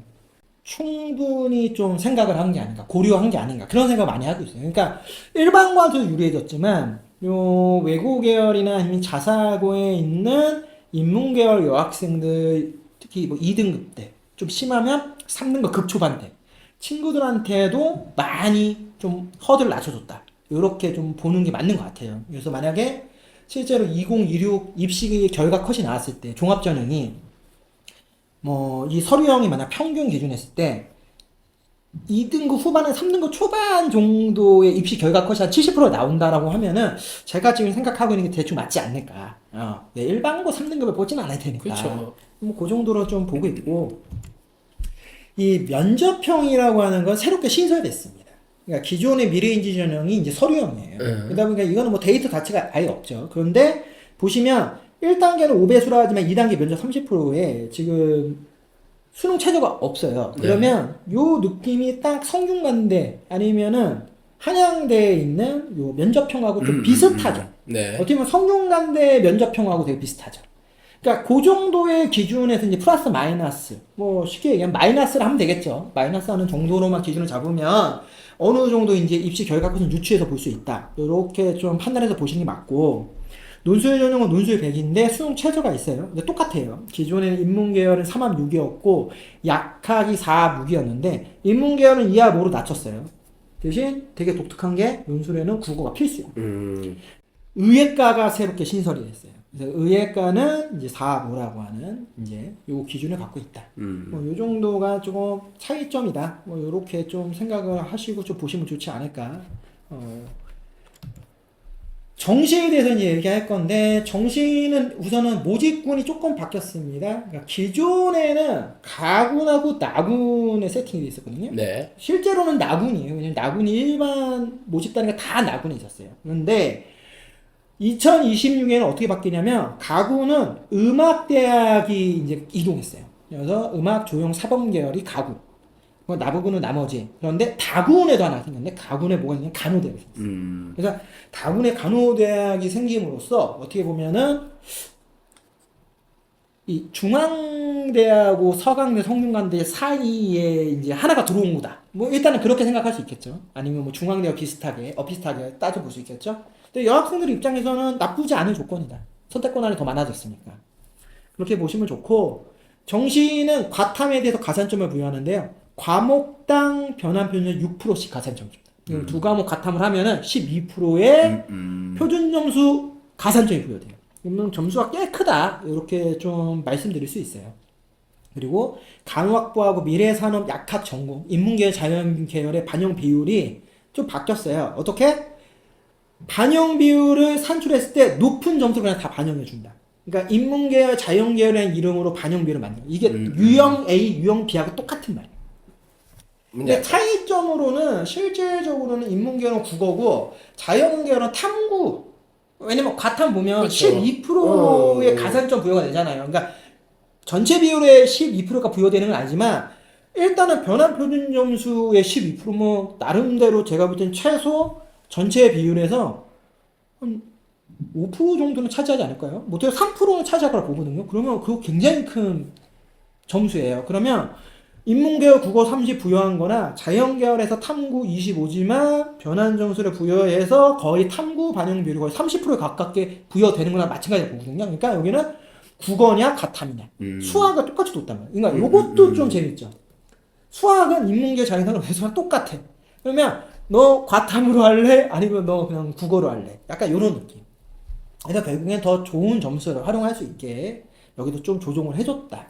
충분히 좀 생각을 한 게 아닌가 고려한 게 아닌가 그런 생각을 많이 하고 있어요. 그러니까 일반고한테도 유리해졌지만 요 외고 계열이나 아니면 자사고에 있는 인문계열 여학생들 특히 뭐 2등급 때 좀 심하면 3등급 급초반 때 친구들한테도 많이 좀 허들을 낮춰줬다. 이렇게 좀 보는 게 맞는 것 같아요. 그래서 만약에 실제로 2026 입시 결과 컷이 나왔을 때 종합전형이 뭐 이 서류형이 만약 평균 기준 했을 때 2등급 후반에 3등급 초반 정도의 입시 결과 컷이 한 70% 나온다라고 하면은 제가 지금 생각하고 있는 게 대충 맞지 않을까. 네, 일반고 3등급을 뽑지는 않을 테니까. 그렇죠. 뭐그 정도로 좀 보고 있고 이 면접형이라고 하는 건 새롭게 신설됐습니다. 그러니까 기존의 미래인지 전형이 이제 서류형이에요. 그러다 보니까 이거는 뭐 데이터 자체가 아예 없죠. 그런데 보시면 1단계는 5배수라 하지만 2단계 면접 30%에 지금 수능 최저가 없어요. 그러면 요 느낌이 딱 성균관대 아니면은 한양대에 있는 요 면접형하고 좀 비슷하죠. 네. 어떻게 보면 성균관대 면접형하고 되게 비슷하죠. 그러니까 그 정도의 기준에서 이제 플러스 마이너스 뭐 쉽게 얘기하면 마이너스를 하면 되겠죠. 마이너스 하는 정도로만 기준을 잡으면 어느 정도 이제 입시 결과 컷은 유추해서 볼 수 있다. 이렇게 좀 판단해서 보시는 게 맞고 논술 전형은 논술 100인데 수능 최저가 있어요. 근데 똑같아요. 기존에는 인문계열은 3합 6이었고 약학이 4합 6이었는데 인문계열은 2합 5로 낮췄어요. 대신 되게 독특한 게 논술에는 국어가 필수예요. 의예과가 새롭게 신설이 됐어요. 그래서 의예과는 이제 4합 5라고 하는 이제 요 기준을 갖고 있다. 뭐 요 정도가 조금 차이점이다. 뭐 요렇게 좀 생각을 하시고 좀 보시면 좋지 않을까. 정시에 대해서 이제 얘기할 건데 정시는 우선은 모집군이 조금 바뀌었습니다. 그러니까 기존에는 가군하고 나군의 세팅이 돼 있었거든요. 네. 실제로는 나군이에요. 왜냐면 나군이 일반 모집 단위가 다 나군에 있었어요. 그런데 2026년에는 어떻게 바뀌냐면 가군은 음악대학이 이제 이동했어요. 그래서 음악 조형 사범 계열이 가군. 나부군은 나머지. 그런데 다군에도 하나 생겼는데 가군에 뭐가 있냐면 간호대학이 생겼어요. 그래서 다군에 간호대학이 생김으로써 어떻게 보면은 이 중앙대하고 서강대, 성균관대 사이에 이제 하나가 들어온 거다. 뭐 일단은 그렇게 생각할 수 있겠죠. 아니면 뭐 중앙대와 비슷하게 따져볼 수 있겠죠. 근데 여학생들 입장에서는 나쁘지 않은 조건이다. 선택권이 더 많아졌으니까. 그렇게 보시면 좋고 정시는 과탐에 대해서 가산점을 부여하는데요. 과목당 변환 표준은 6%씩 가산점 줍니다. 두 과목 과탐을 하면은 12%의 표준 점수 가산점이 부여돼요. 그러면 점수가 꽤 크다. 이렇게 좀 말씀드릴 수 있어요. 그리고 간호학부하고 미래산업 약학 전공, 인문계열 자연계열의 반영 비율이 좀 바뀌었어요. 어떻게? 반영 비율을 산출했을 때 높은 점수를 그냥 다 반영해 준다. 그러니까 인문계열 자연계열이라는 이름으로 반영 비율을 만들어. 이게 유형 A, 유형 B하고 똑같은 말이에요. 근데 차이점으로는 실질적으로는 인문계열은 국어고 자연계열은 탐구. 왜냐면 과탐 보면 그렇죠. 12%의 가산점 부여가 되잖아요. 그러니까 전체 비율의 12%가 부여되는 건 아니지만 일단은 변환 표준 점수의 12%면 나름대로 제가 볼 땐 최소 전체 비율에서 한 5% 정도는 차지하지 않을까요? 못해도 3%는 차지할 거라 보거든요. 그러면 그거 굉장히 큰 점수예요. 그러면 인문계열 국어 30 부여한 거나 자연계열에서 탐구 25지만 변환 점수를 부여해서 거의 탐구 반영 비율이 거의 30%에 가깝게 부여되는 거나 마찬가지로 보거든요. 그러니까 여기는 국어냐 가탐이냐 수학을 똑같이 뒀단 말이에요. 그러니까 요것도 좀 재밌죠. 수학은 인문계 자연상으로 해서 똑같아. 그러면 너 과탐으로 할래? 아니면 너 그냥 국어로 할래? 약간 이런 느낌. 그래서 결국엔 더 좋은 점수를 활용할 수 있게 여기도 좀 조정을 해줬다.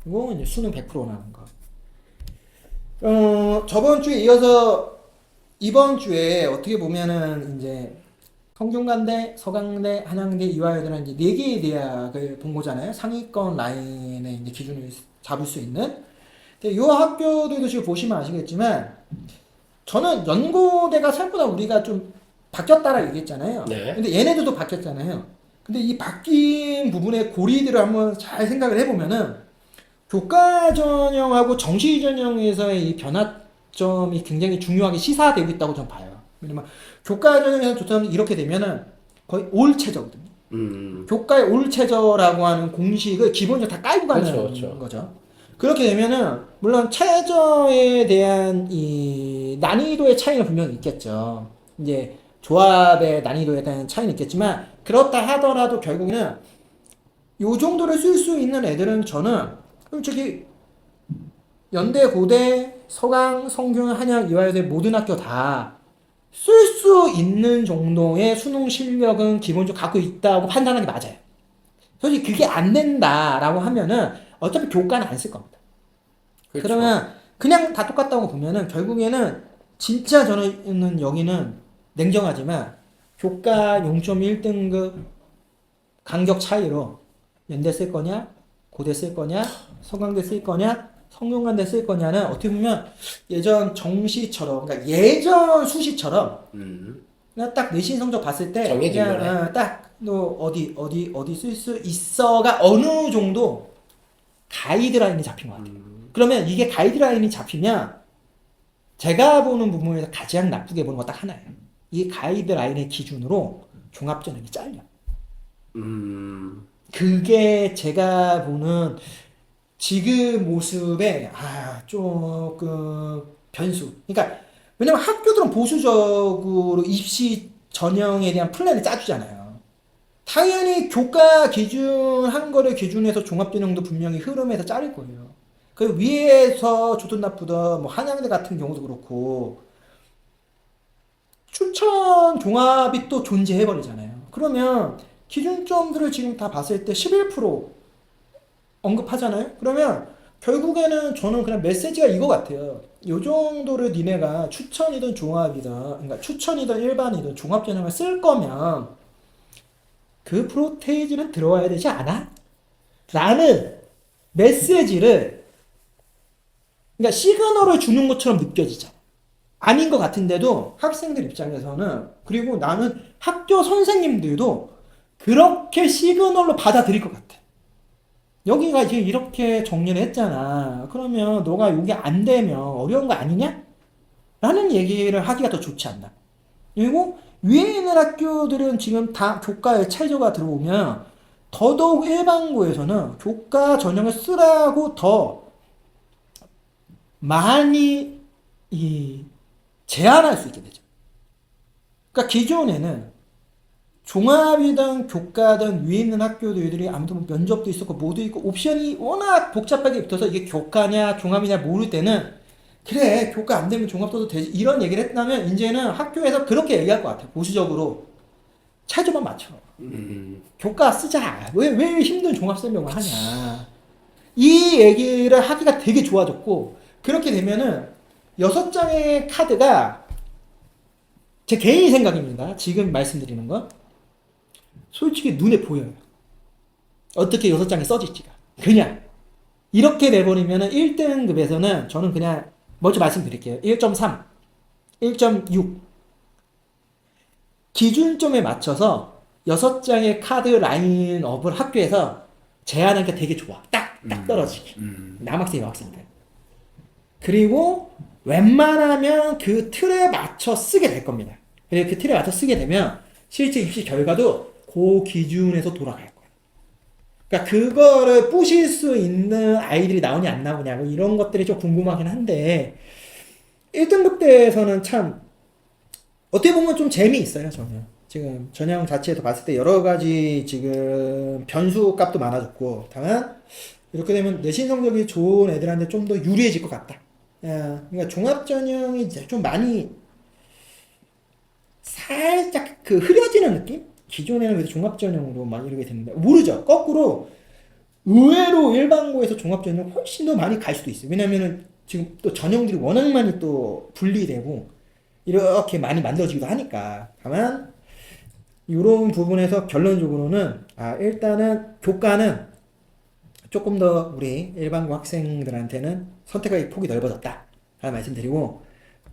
그리고 이제 수능 100% 나는 거. 저번 주에 이어서 이번 주에 어떻게 보면은 이제 성균관대, 서강대, 한양대, 이화여대는 이제 4개의 대학을 본 거잖아요. 상위권 라인의 이제 기준을 잡을 수 있는. 근데 이 학교들도 지금 보시면 아시겠지만 저는 연고대가 생각보다 우리가 좀 바뀌었다라 얘기했잖아요. 네. 근데 얘네들도 바뀌었잖아요. 근데 이 바뀐 부분의 고리들을 한번 잘 생각을 해보면은 교과 전형하고 정시 전형에서의 이 변화점이 굉장히 중요하게 시사되고 있다고 저는 봐요. 왜냐면 교과 전형에서 좋다면 이렇게 되면은 거의 올 체저거든요. 교과의 올 체저라고 하는 공식을 기본적으로 다 깔고 가는 그렇죠. 거죠. 그렇게 되면은 물론 체저에 대한 이 난이도의 차이는 분명히 있겠죠. 이제 조합의 난이도에 대한 차이는 있겠지만 그렇다 하더라도 결국에는 요 정도를 쓸 수 있는 애들은 저는 솔직히 연대, 고대, 서강, 성균, 한양, 이화여대 모든 학교 다 쓸 수 있는 정도의 수능 실력은 기본적으로 갖고 있다고 판단하는 게 맞아요. 솔직히 그게 안 된다라고 하면은 어차피 교과는 안 쓸 겁니다. 그렇죠. 그러면 그냥 다 똑같다고 보면은 결국에는 진짜 저는 여기는 냉정하지만 교과 0.1등급 간격 차이로 연대 쓸 거냐, 고대 쓸 거냐, 서강대 쓸 거냐, 성균관대 쓸 거냐는 어떻게 보면 예전 정시처럼, 그러니까 예전 수시처럼 그냥 딱 내신 성적 봤을 때 정해진 그냥 거네. 딱 너 어디 쓸 수 있어가 어느 정도 가이드라인이 잡힌 것 같아요. 그러면 이게 가이드라인이 잡히면 제가 보는 부분에서 가장 나쁘게 보는 거 딱 하나예요. 이 가이드라인의 기준으로 종합전형이 잘려. 그게 제가 보는 지금 모습의 조금 변수. 그러니까 왜냐면 학교들은 보수적으로 입시 전형에 대한 플랜을 짜주잖아요. 당연히 교과 기준 한 거를 기준해서 종합전형도 분명히 흐름에서 짜릴 거예요. 그 위에서 좋든 나쁘든 뭐 한양대 같은 경우도 그렇고 추천 종합이 또 존재해버리잖아요. 그러면 기준점들을 지금 다 봤을 때 11% 언급하잖아요. 그러면 결국에는 저는 그냥 메시지가 이거 같아요. 요 정도를 니네가 추천이든 종합이든, 그러니까 추천이든 일반이든 종합전형을 쓸 거면 그 프로테이지는 들어와야 되지 않아? 라는 메시지를, 그러니까 시그널을 주는 것처럼 느껴지잖아. 아닌 것 같은데도 학생들 입장에서는, 그리고 나는 학교 선생님들도 그렇게 시그널로 받아들일 것 같아. 여기가 지금 이렇게 정리를 했잖아. 그러면 너가 여기 안 되면 어려운 거 아니냐? 라는 얘기를 하기가 더 좋지 않나. 그리고 위에 있는 학교들은 지금 다 교과에 체저가 들어오면 더더욱 일반고에서는 교과 전형을 쓰라고 더 많이 제한할 수 있게 되죠. 그러니까 기존에는 종합이든 교과든 위에 있는 학교들이 아무튼 뭐 면접도 있었고 뭐도 있고 옵션이 워낙 복잡하게 붙어서 이게 교과냐 종합이냐 모를 때는 그래 교과 안 되면 종합 써도 되지 이런 얘기를 했다면 이제는 학교에서 그렇게 얘기할 것 같아요. 보수적으로 차이점만 맞춰. 교과 쓰자. 왜 힘든 종합 설명을 하냐. 이 얘기를 하기가 되게 좋아졌고 그렇게 되면은 6장의 카드가 제 개인 생각입니다. 지금 말씀드리는 건 솔직히 눈에 보여요. 어떻게 6장이 써질지가. 그냥 이렇게 내버리면은 1등급에서는 저는 그냥 먼저 말씀드릴게요. 1.3, 1.6 기준점에 맞춰서 6장의 카드 라인업을 학교에서 제안하니까 되게 좋아. 딱 떨어지게. 남학생, 여학생들. 그리고 웬만하면 그 틀에 맞춰 쓰게 될 겁니다. 그리고 그 틀에 맞춰 쓰게 되면 실제 입시 결과도 그 기준에서 돌아갈 거예요. 그러니까 그거를 부실 수 있는 아이들이 나오냐 안 나오냐 뭐 이런 것들이 좀 궁금하긴 한데 1등급 때에서는 참 어떻게 보면 좀 재미있어요. 저는 지금 전형 자체에서 봤을 때 여러 가지 지금 변수 값도 많아졌고 다만 이렇게 되면 내신 성적이 좋은 애들한테 좀 더 유리해질 것 같다. 그러니까 종합 전형이 이제 좀 많이 살짝 그 흐려지는 느낌? 기존에는 그래도 종합 전형으로 막 이렇게 됐는데 모르죠. 거꾸로 의외로 일반고에서 종합 전형 훨씬 더 많이 갈 수도 있어요. 왜냐면은 지금 또 전형들이 워낙 많이 또 분리되고 이렇게 많이 만들어지기도 하니까. 다만 이런 부분에서 결론적으로는 일단은 교과는 조금 더 우리 일반고 학생들한테는 선택의 폭이 넓어졌다 라는 말씀드리고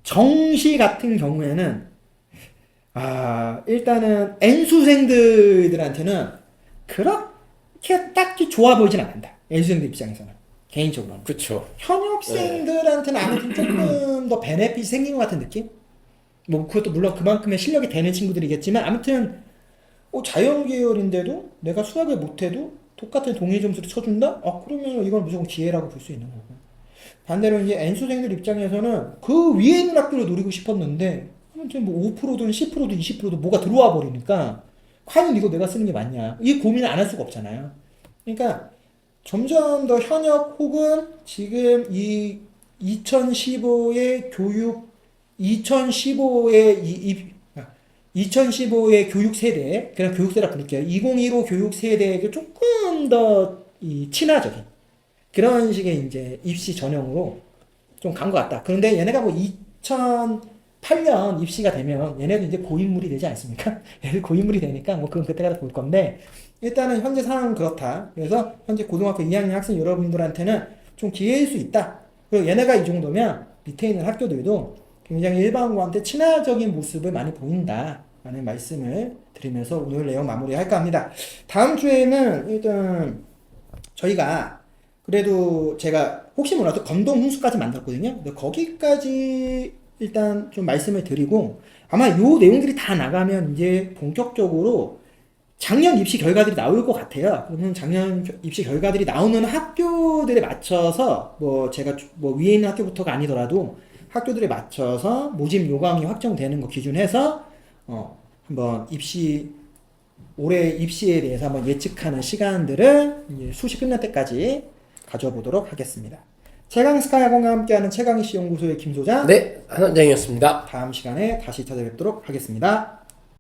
정시 같은 경우에는 일단은 N수생들한테는 그렇게 딱히 좋아 보이진 않는다. N수생들 입장에서는 개인적으로는. 그쵸. 현역생들한테는 아무튼 조금 더 베네핏이 생긴 것 같은 느낌? 뭐 그것도 물론 그만큼의 실력이 되는 친구들이겠지만 아무튼 자연 계열인데도 내가 수학을 못해도 똑같은 동일 점수를 쳐준다? 그러면 이건 무조건 기회라고 볼 수 있는 거고. 반대로 이제 N수생들 입장에서는 그 위에 있는 학교를 노리고 싶었는데 아무튼 뭐 5%든 10%든 20%든 뭐가 들어와 버리니까 과연 이거 내가 쓰는 게 맞냐? 이 고민을 안 할 수가 없잖아요. 그러니까 점점 더 현역 혹은 지금 이 2015의 교육 2015의 교육 세대, 그냥 교육 세대라 부를게요. 2015 교육 세대에게 조금 더 친화적인 그런 식의 이제 입시 전형으로 좀 간 것 같다. 그런데 얘네가 뭐 2008년 입시가 되면 얘네도 이제 고인물이 되지 않습니까? 얘들 고인물이 되니까 뭐 그건 그때 가서 볼 건데 일단은 현재 상황은 그렇다. 그래서 현재 고등학교 2학년 학생 여러분들한테는 좀 기회일 수 있다. 그리고 얘네가 이 정도면 밑에 있는 학교들도 굉장히 일반고한테 친화적인 모습을 많이 보인다 라는 말씀을 드리면서 오늘 내용 마무리할까 합니다. 다음 주에는 일단 저희가 그래도 제가 혹시 몰라도 건동 훈수까지 만들었거든요. 근데 거기까지 일단 좀 말씀을 드리고 아마 요 내용들이 다 나가면 이제 본격적으로 작년 입시 결과들이 나올 것 같아요. 그러면 작년 입시 결과들이 나오는 학교들에 맞춰서 뭐 제가 뭐 위에 있는 학교부터가 아니더라도 학교들에 맞춰서 모집 요강이 확정되는 거 기준해서 한번 올해 입시에 대해서 한번 예측하는 시간들을 이제 수시 끝날 때까지 가져보도록 하겠습니다. 최강스카야공과 함께하는 최강이시 연구소의 김소장. 네, 한원장이었습니다. 다음 시간에 다시 찾아뵙도록 하겠습니다.